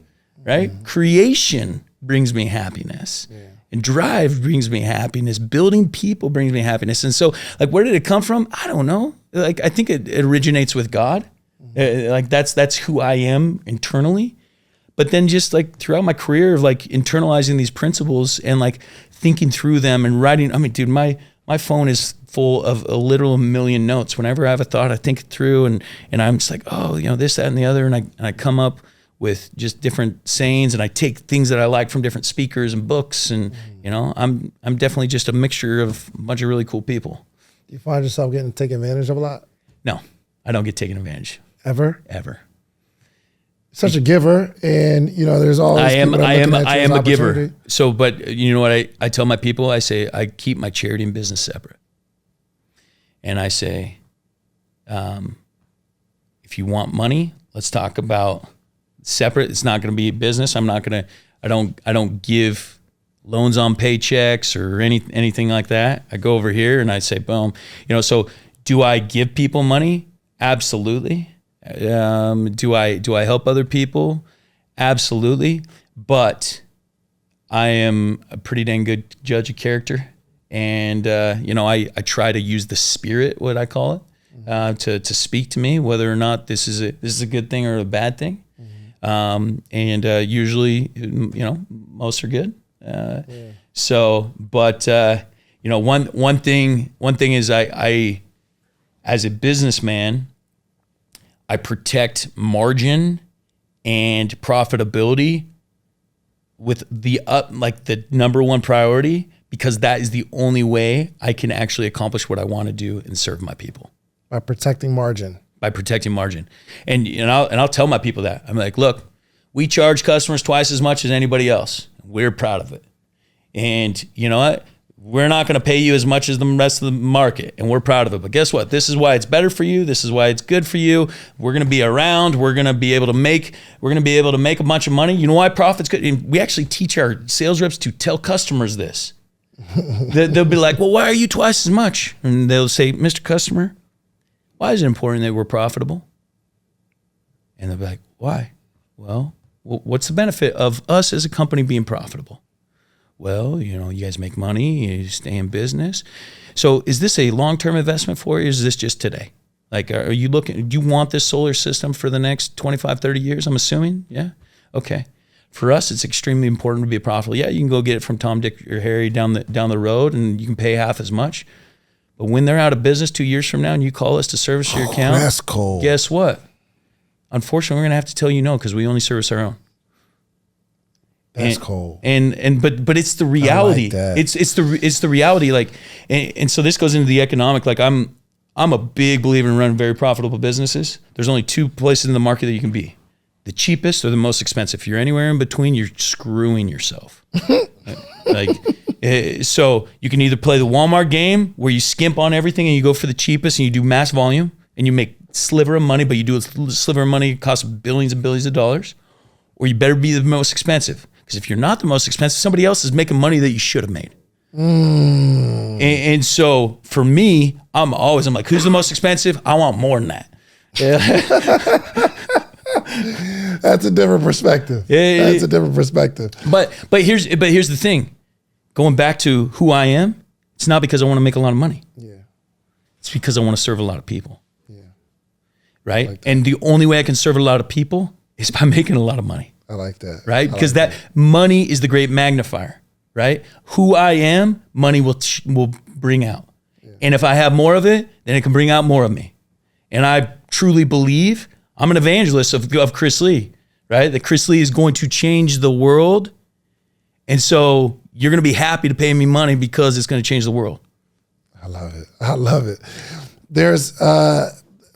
right? Mm-hmm. Creation brings me happiness. Yeah. And drive brings me happiness. Building people brings me happiness. And so, like, where did it come from? I don't know. Like, I think it originates with God. Mm-hmm. Like, that's who I am internally. But then just, like, throughout my career of, like, internalizing these principles and, like, thinking through them and writing. I mean, dude, my phone is full of a literal million notes. Whenever I have a thought, I think it through, and I'm just like, oh, this, that, and the other. And I come up with just different sayings, and I take things that I like from different speakers and books, and I'm definitely just a mixture of a bunch of really cool people. Do you find yourself getting taken advantage of a lot? No, I don't get taken advantage. Ever? Such a giver, and there's always I am a giver. So, but you know what I tell my people? I say I keep my charity and business separate, and I say, if you want money, let's talk about separate. It's not going to be business. I don't give loans on paychecks or anything like that. I go over here and I say, boom. So do I give people money? Absolutely. Do I help other people? Absolutely. But I am a pretty dang good judge of character. And, I try to use the spirit, what I call it, to speak to me, whether or not this is a good thing or a bad thing. Usually, most are good. So, but, one thing is I, as a businessman, I protect margin and profitability with the number one priority, because that is the only way I can actually accomplish what I want to do and serve my people. By protecting margin. And I'll tell my people that. I'm like, look, we charge customers twice as much as anybody else. We're proud of it. And you know what? We're not going to pay you as much as the rest of the market, and we're proud of it. But guess what? This is why it's better for you. This is why it's good for you. We're going to be around. We're going to be able to make a bunch of money. You know why profit's good? And we actually teach our sales reps to tell customers this. They'll be like, well, why are you twice as much? And they'll say, Mr. Customer, why is it important that we're profitable? And they'll be like, why? Well, what's the benefit of us as a company being profitable? Well, you guys make money, you stay in business. So is this a long-term investment for you, or is this just today? Like, are you do you want this solar system for the next 25, 30 years, I'm assuming? Yeah? Okay. For us, it's extremely important to be profitable. Yeah, you can go get it from Tom, Dick, or Harry down the road, and you can pay half as much. But when they're out of business 2 years from now and you call us to service your account, that's cold. Guess what? Unfortunately, we're going to have to tell you no because we only service our own. That's cold. But it's the reality. I like that. It's the reality. Like, and so this goes into the economic. Like I'm a big believer in running very profitable businesses. There's only two places in the market that you can be: the cheapest or the most expensive. If you're anywhere in between, you're screwing yourself. So you can either play the Walmart game where you skimp on everything and you go for the cheapest and you do mass volume and you make sliver of money, but you do a sliver of money, it costs billions and billions of dollars, or you better be the most expensive. Because if you're not the most expensive, somebody else is making money that you should have made. And so for me, I'm like, who's the most expensive? I want more than that. That's a different perspective. That's a different perspective. But here's the thing. Going back to who I am, it's not because I want to make a lot of money. Yeah. It's because I want to serve a lot of people. Yeah. Right? Like that. And the only way I can serve a lot of people is by making a lot of money. I like that. Right? Because that money is the great magnifier. Right? Who I am, money will bring out. Yeah. And if I have more of it, then it can bring out more of me. And I truly believe I'm an evangelist of Chris Lee, right? That Chris Lee is going to change the world. And so you're going to be happy to pay me money because it's going to change the world. I love it. I love it. There's,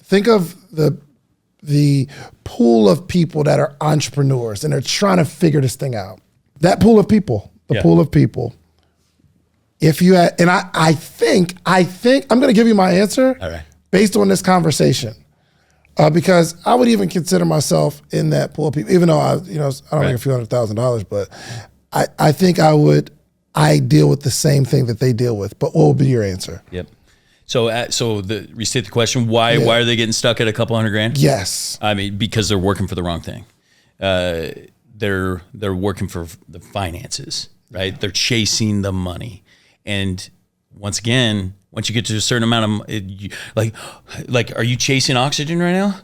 think of the pool of people that are entrepreneurs and they're trying to figure this thing out. That pool of people, pool of people. If you had, and I think I'm going to give you my answer. All right. Based on this conversation. Because I would even consider myself in that pool of people, even though I don't make a few $100,000, but I think I deal with the same thing that they deal with. But what would be your answer? Yep. So restate the question. Why are they getting stuck at a couple $100,000? Yes. I mean, because they're working for the wrong thing. They're working for the finances, right? They're chasing the money. And once again, once you get to a certain amount of, are you chasing oxygen right now?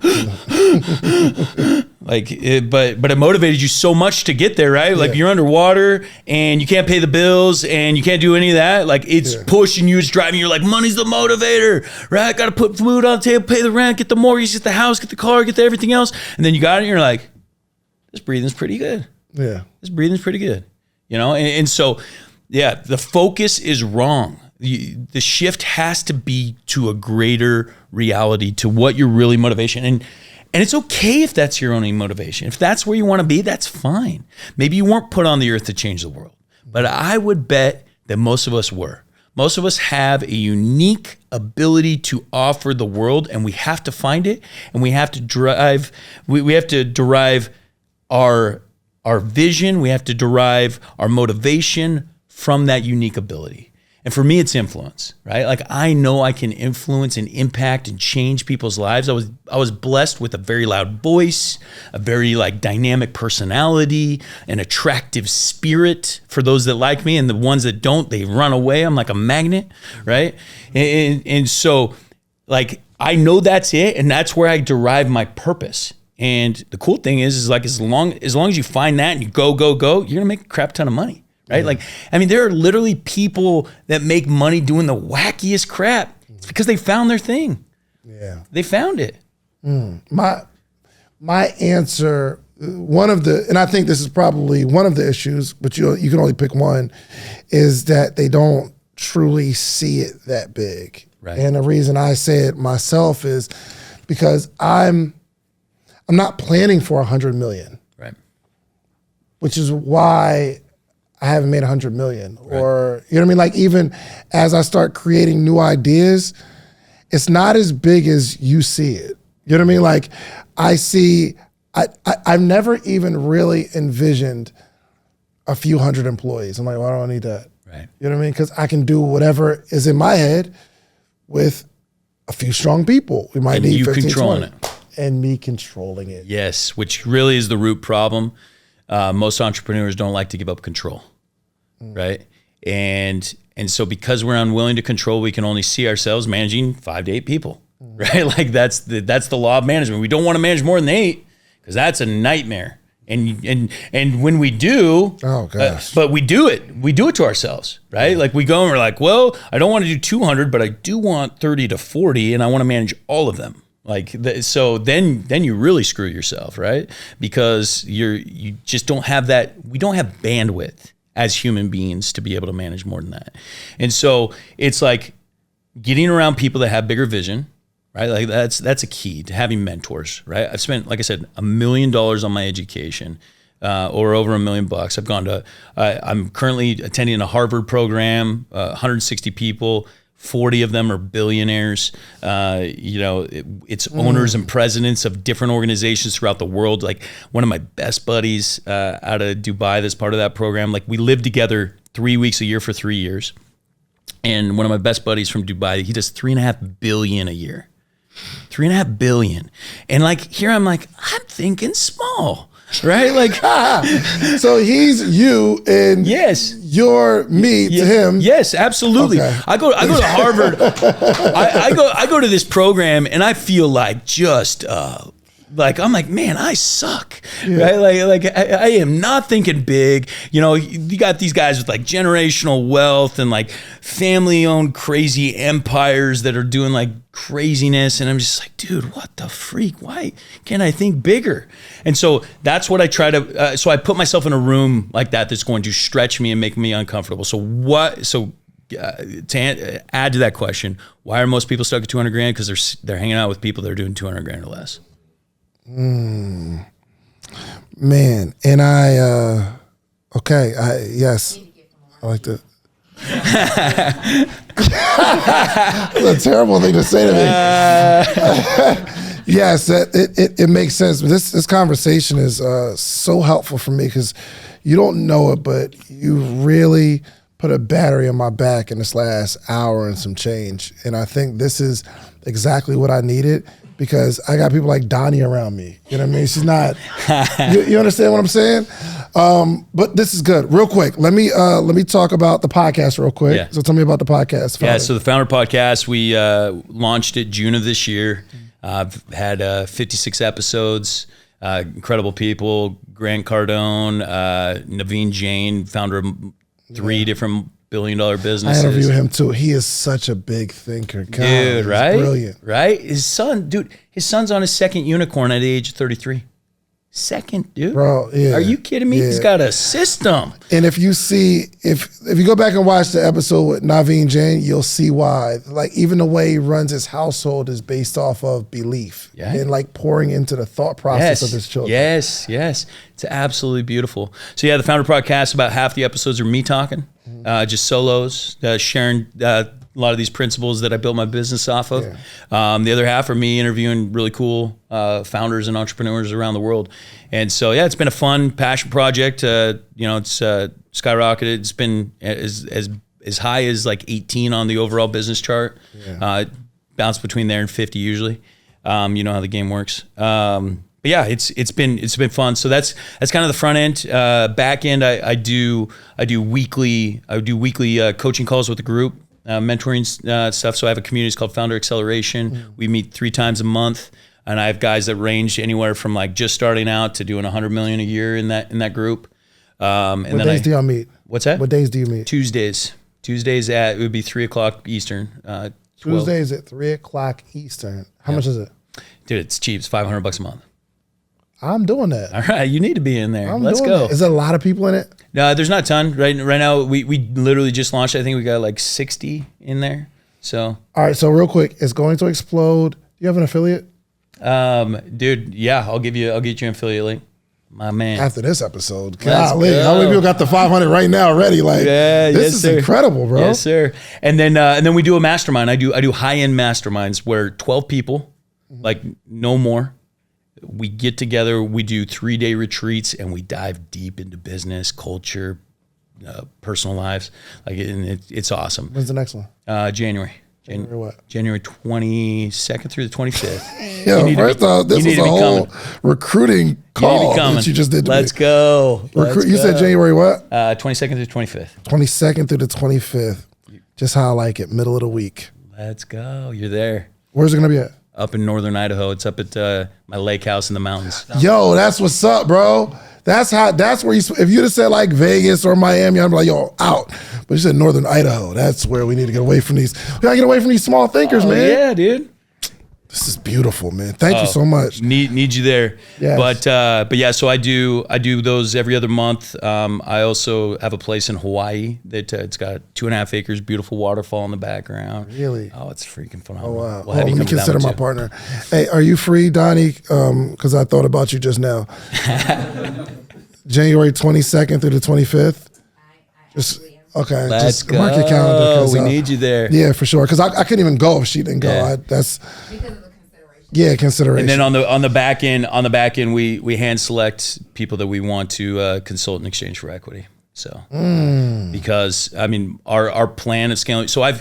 But it motivated you so much to get there, right? Like you're underwater and you can't pay the bills and you can't do any of that. Like it's pushing you, it's driving you. You're like, money's the motivator, right? Got to put food on the table, pay the rent, get the mortgage, get the house, get the car, get everything else. And then you got it and you're like, this breathing's pretty good. Yeah. This breathing's pretty good. And so, the focus is wrong. The shift has to be to a greater reality, to what your really motivation. And it's okay if that's your only motivation. If that's where you want to be, that's fine. Maybe you weren't put on the earth to change the world. But I would bet that most of us were. Most of us have a unique ability to offer the world, and we have to find it, and we have to drive. We have to derive our vision. We have to derive our motivation from that unique ability. And for me, it's influence, right? Like I know I can influence and impact and change people's lives. I was blessed with a very loud voice, a very dynamic personality, an attractive spirit for those that like me, and the ones that don't, they run away. I'm like a magnet, right? And so I know that's it, and that's where I derive my purpose. And the cool thing is as long as you find that and you go, you're gonna make a crap ton of money. Right? There are literally people that make money doing the wackiest crap. It's because they found their thing. Yeah. They found it. My answer, and I think this is probably one of the issues, but you can only pick one, is that they don't truly see it that big. Right. And the reason I say it myself is because I'm not planning for 100 million. Right. Which is why I haven't made 100 million, or, you know what I mean? Even as I start creating new ideas, it's not as big as you see it. You know what I mean? I've never even really envisioned a few hundred employees. I'm like, well, I don't need that. Right. You know what I mean? Because I can do whatever is in my head with a few strong people. We might need 15, controlling 20. And me controlling it. Yes, which really is the root problem. Most entrepreneurs don't like to give up control. Right. And so because we're unwilling to control, we can only see ourselves managing 5 to 8 people. Right. That's the law of management. We don't want to manage more than 8 because that's a nightmare. And when we do, oh gosh, but we do it to ourselves, right? Like we go and we're like, well, I don't want to do 200, but I do want 30 to 40, and I want to manage all of them. Like, so then you really screw yourself, right? Because you just don't have that. We don't have bandwidth as human beings to be able to manage more than that. And so it's like getting around people that have bigger vision, right? Like that's a key to having mentors, right? I've spent, like I said, $1 million on my education, or over $1 million. I've gone to, I'm currently attending a Harvard program, 160 people. 40 of them are billionaires. It's owners and presidents of different organizations throughout the world. Like one of my best buddies out of Dubai, that's part of that program. Like we live together 3 weeks a year for 3 years. And one of my best buddies from Dubai, he does $3.5 billion a year. $3.5 billion. And like here I'm like, I'm thinking small. Right? Like, so he's you and yes, you're me to him. Yes, absolutely. Okay. I go to Harvard. I go to this program and I feel like just like I'm like, man, I suck, right? Like I am not thinking big. You got these guys with like generational wealth and like family-owned crazy empires that are doing like craziness, and I'm just like, dude, what the freak? Why can't I think bigger? And so that's what I try to. So I put myself in a room like that that's going to stretch me and make me uncomfortable. So what? So. To add to that question, why are most people stuck at 200 grand? Because they're hanging out with people that are doing 200 grand or less. Man, and yes, I like that. That's a terrible thing to say to me. Yes, it makes sense. But this conversation is so helpful for me because you don't know it, but you really put a battery on my back in this last hour and some change. And I think this is exactly what I needed because I got people like Donnie around me. You know what I mean? She's not, you understand what I'm saying? But this is good. Real quick, let me talk about the podcast real quick. Yeah. So tell me about the podcast. Yeah, so the Founder Podcast, we launched it June of this year. I've had 56 episodes, incredible people, Grant Cardone, Naveen Jain, founder of 3 different billion-dollar businesses. I interviewed him too. He is such a big thinker. God, dude, right? Brilliant. Right? His son's on his second unicorn at the age of 33. Second, dude. Bro, yeah. Are you kidding me? Yeah. He's got a system. And if you see, if you go back and watch the episode with Naveen Jain, you'll see why. Like even the way he runs his household is based off of belief and like pouring into the thought process of his children. Yes. It's absolutely beautiful. So yeah, the Founder Podcast, about half the episodes are me talking, just solos, sharing a lot of these principles that I built my business off of. Yeah. The other half are me interviewing really cool founders and entrepreneurs around the world. And so, yeah, it's been a fun passion project. It's skyrocketed. It's been as high as like 18 on the overall business chart. Yeah. Bounced between there and 50 usually. You know how the game works. But yeah, it's been fun. So that's kind of the front end. Back end, I do weekly coaching calls with the group. Mentoring stuff. So I have a community called Founder Acceleration. We meet 3 times a month, and I have guys that range anywhere from like just starting out to doing 100 million a year in that group. And what days do y'all meet? What's that? What days do you meet? Tuesdays it would be 3:00 Eastern. Tuesdays at 3:00 Eastern. How much is it? Dude, it's cheap. It's $500 a month. I'm doing that. All right, you need to be in there. Let's go. Is there a lot of people in it? No, there's not a ton. Right now, we literally just launched. I think we got like 60 in there. So. All right. So real quick, it's going to explode. You have an affiliate? Dude, yeah, I'll get you an affiliate link. My man. After this episode, golly, how many people got the 500 right now already? Like, this is incredible, bro. Yes, sir. And then we do a mastermind. I do high-end masterminds where 12 people, like no more. We get together, we do 3-day retreats, and we dive deep into business, culture, personal lives. Like, and it's awesome. When's the next one? January. January what? January 22nd through the 25th. Yo, first off, this is a whole recruiting call that you just did to Let's go. You said January what? 22nd through the 25th. 22nd through the 25th. Just how I like it, middle of the week. Let's go. You're there. Where's it going to be at? Up in northern Idaho. It's up at my lake house in the mountains. Yo, that's what's up, bro. That's where if you'd have said like Vegas or Miami, I'm like, yo, out. But you said Northern Idaho. That's where we need to get away from these. We gotta get away from these small thinkers, man. Yeah, dude. This is beautiful, man. Thank you so much. Need you there. Yes. But yeah, so I do those every other month. I also have a place in Hawaii that it's got 2.5 acres, beautiful waterfall in the background. Really? Oh, it's freaking phenomenal. Oh, wow. We'll have you let me come to that consider one my too. partner. Hey, are you free, Donnie? Because I thought about you just now. January 22nd through the 25th. Just okay. Let's just go. mark your calendar. We need you there. Yeah, for sure. Because I couldn't even go if she didn't go. Yeah. That's Because of the consideration. yeah, consideration. And then on the back end, we hand select people that we want to consult in exchange for equity. So because I mean our plan of scaling. So I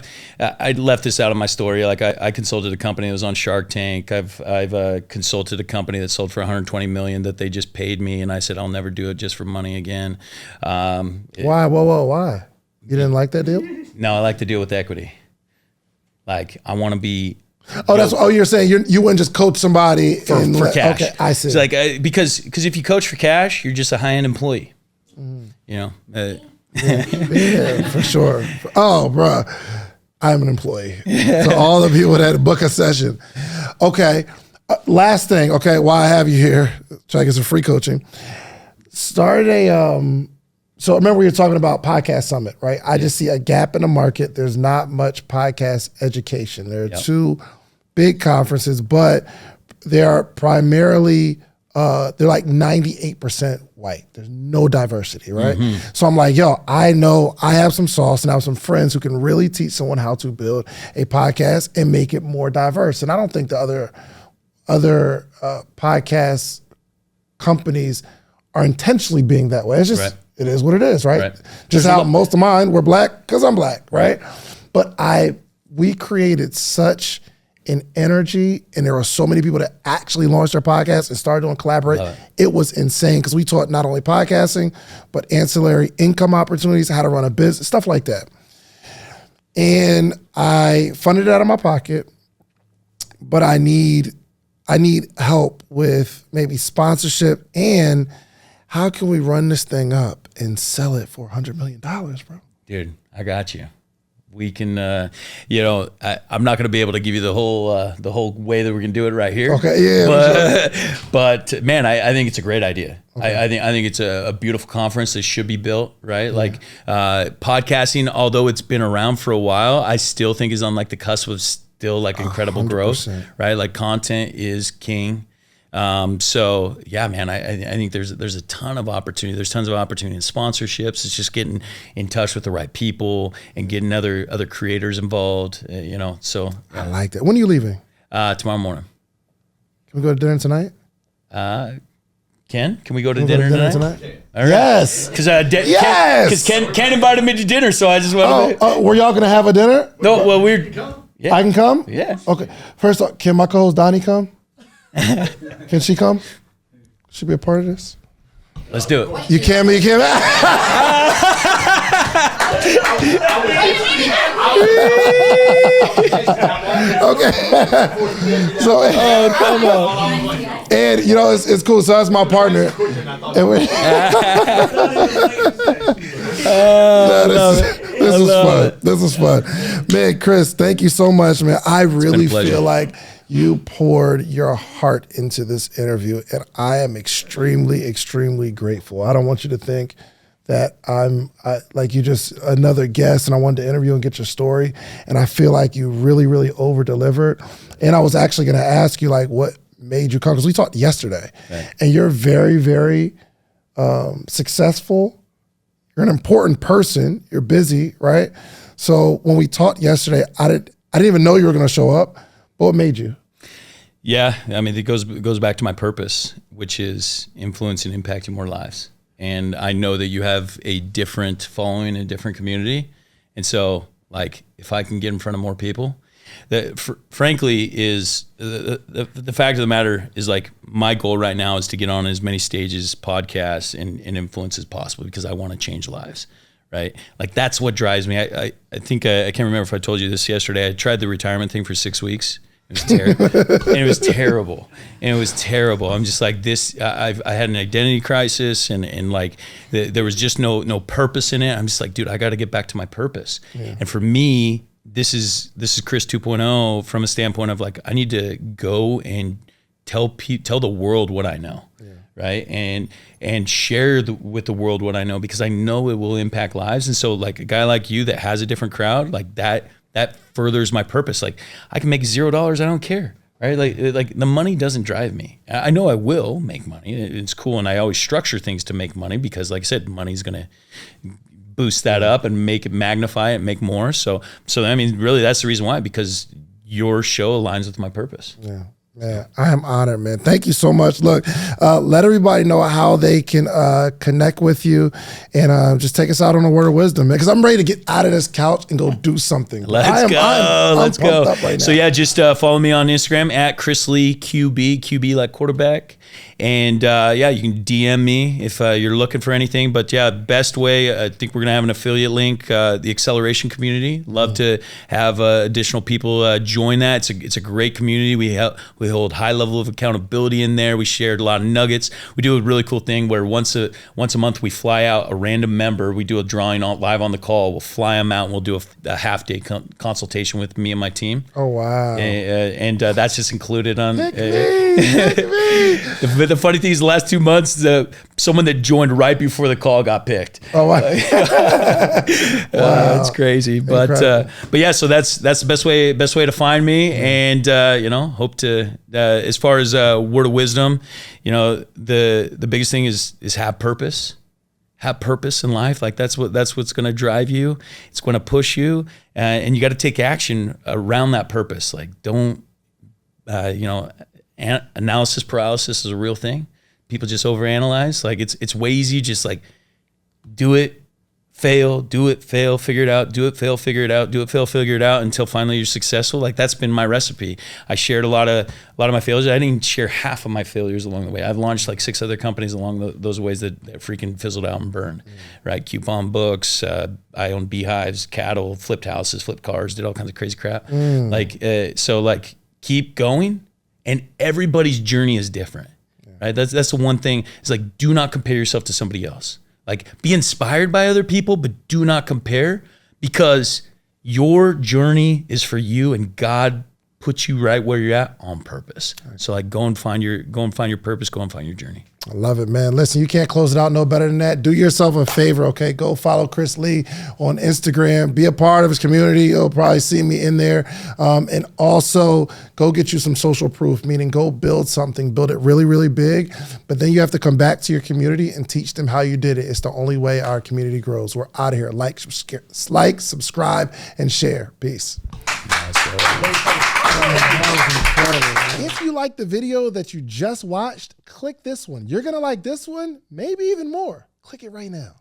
left this out of my story. Like I consulted a company that was on Shark Tank. I've consulted a company that sold for 120 million that they just paid me, and I said I'll never do it just for money again. Why? Whoa, why? You didn't like that deal? No, I like to deal with equity. Like I want to be. Oh, you're saying you wouldn't just coach somebody for cash. Okay, I see. It's like because if you coach for cash, you're just a high end employee. You know. Yeah, for sure. Oh, bro, I'm an employee. So all the people that book a session. Okay, last thing. Okay, while I have you here, try to get some free coaching. Started a. So remember we were talking about Podcast Summit, right? I just see a gap in the market. There's not much podcast education. There are two big conferences, but they are primarily they're like 98% white. There's no diversity, right? So I'm like, yo, I know I have some sauce and I have some friends who can really teach someone how to build a podcast and make it more diverse. And I don't think the other podcast companies are intentionally being that way. It's just, it is what it is, right? Just how most of mine were black because I'm black, right? But we created such an energy, and there were so many people that actually launched their podcasts and started doing collaborate. It was insane because we taught not only podcasting, but ancillary income opportunities, how to run a business, stuff like that. And I funded it out of my pocket, but I need help with maybe sponsorship and how can we run this thing up and sell it for $100 million, bro? Dude, I got you. We can, I'm not going to be able to give you the whole way that we're going to do it right here. Okay, yeah. But man, I think it's a great idea. Okay. I think it's a beautiful conference that should be built, right? Yeah. Like podcasting, although it's been around for a while, I still think is on like the cusp of still like incredible 100%. Growth, right? Like content is king. So yeah, man, I think there's a ton of opportunity. There's tons of opportunity in sponsorships. It's just getting in touch with the right people and getting other creators involved, so. I like that. When are you leaving? Tomorrow morning. Can we go to dinner tonight? Can we go to dinner tonight? All right. Yes. Because Ken invited me to dinner, so I just wanted to. Were y'all going to have a dinner? No, well, yeah. I can come? Yeah. Okay. First off, can my co-host Donnie come? Can she come? She be a part of this? Let's do it. You can't. Wait a minute. Okay. So, come on. And it's cool. So that's my partner. And this was fun. Man, Chris, thank you so much, man. I really feel like you poured your heart into this interview, and I am extremely, extremely grateful. I don't want you to think that I'm like you just another guest and I wanted to interview and get your story. And I feel like you really, really over-delivered. And I was actually going to ask you like what made you come, because we talked yesterday. Right. And you're very, very successful. You're an important person. You're busy, right? So when we talked yesterday, I didn't even know you were going to show up. But what made you? Yeah, I mean, it goes back to my purpose, which is influencing and impacting more lives. And I know that you have a different following, a different community. And so, like, if I can get in front of more people, that frankly is the fact of the matter is, like, my goal right now is to get on as many stages, podcasts, and influence as possible, because I want to change lives, right? Like, that's what drives me. I think I can't remember if I told you this yesterday. I tried the retirement thing for 6 weeks. It was terrible. And it was terrible. And it was terrible. I'm just like this. I had an identity crisis, and like there was just no purpose in it. I'm just like, dude, I got to get back to my purpose. Yeah. And for me, this is Chris 2.0 from a standpoint of like, I need to go and tell the world what I know. Yeah. Right. And share with the world what I know, because I know it will impact lives. And so like a guy like you that has a different crowd, like that furthers my purpose. Like I can make $0. I don't care. Right. Like the money doesn't drive me. I know I will make money. It's cool. And I always structure things to make money because like I said, money's going to boost that up and make it, magnify it, make more. So I mean, really that's the reason why, because your show aligns with my purpose. Yeah. Man, I am honored, man. Thank you so much. Look, let everybody know how they can connect with you, and just take us out on a word of wisdom, man, because I'm ready to get out of this couch and go do something. Let's go. Right so yeah, just follow me on Instagram at Chris Lee QB like quarterback. And yeah, you can DM me if you're looking for anything. But yeah, best way, I think we're going to have an affiliate link, the acceleration community. Love to have additional people join that. It's a great community. We hold high level of accountability in there. We shared a lot of nuggets. We do a really cool thing where once a month we fly out a random member. We do a drawing live on the call. We'll fly them out and we'll do a half day consultation with me and my team. Oh, wow. And that's just included on. Pick me. The funny thing is, the last 2 months, someone that joined right before the call got picked. Oh, wow. It's crazy, but yeah. So that's the best way to find me, and hope to as far as word of wisdom, the biggest thing is have purpose. Have purpose in life. Like that's what's going to drive you. It's going to push you, and you got to take action around that purpose. Like don't analysis paralysis is a real thing. People just overanalyze. Like it's way easy. Just like do it, fail, figure it out, do it, fail, figure it out, do it, fail, figure it out until finally you're successful. Like that's been my recipe. I shared a lot of my failures. I didn't even share half of my failures along the way. I've launched like 6 other companies along those ways that freaking fizzled out and burned. Right? Coupon books. I owned beehives, cattle, flipped houses, flipped cars, did all kinds of crazy crap. So keep going. And everybody's journey is different, right? That's the one thing. It's like, do not compare yourself to somebody else. Like, be inspired by other people, but do not compare, because your journey is for you, and God puts you right where you're at on purpose. So like, go and find your purpose. Go and find your journey. I love it, man. Listen, you can't close it out no better than that. Do yourself a favor, okay? Go follow Chris Lee on Instagram. Be a part of his community. You'll probably see me in there. And also, go get you some social proof, meaning go build something. Build it really, really big. But then you have to come back to your community and teach them how you did it. It's the only way our community grows. We're out of here. Like, subscribe, and share. Peace. If you like the video that you just watched, click this one. You're going to like this one, maybe even more. Click it right now.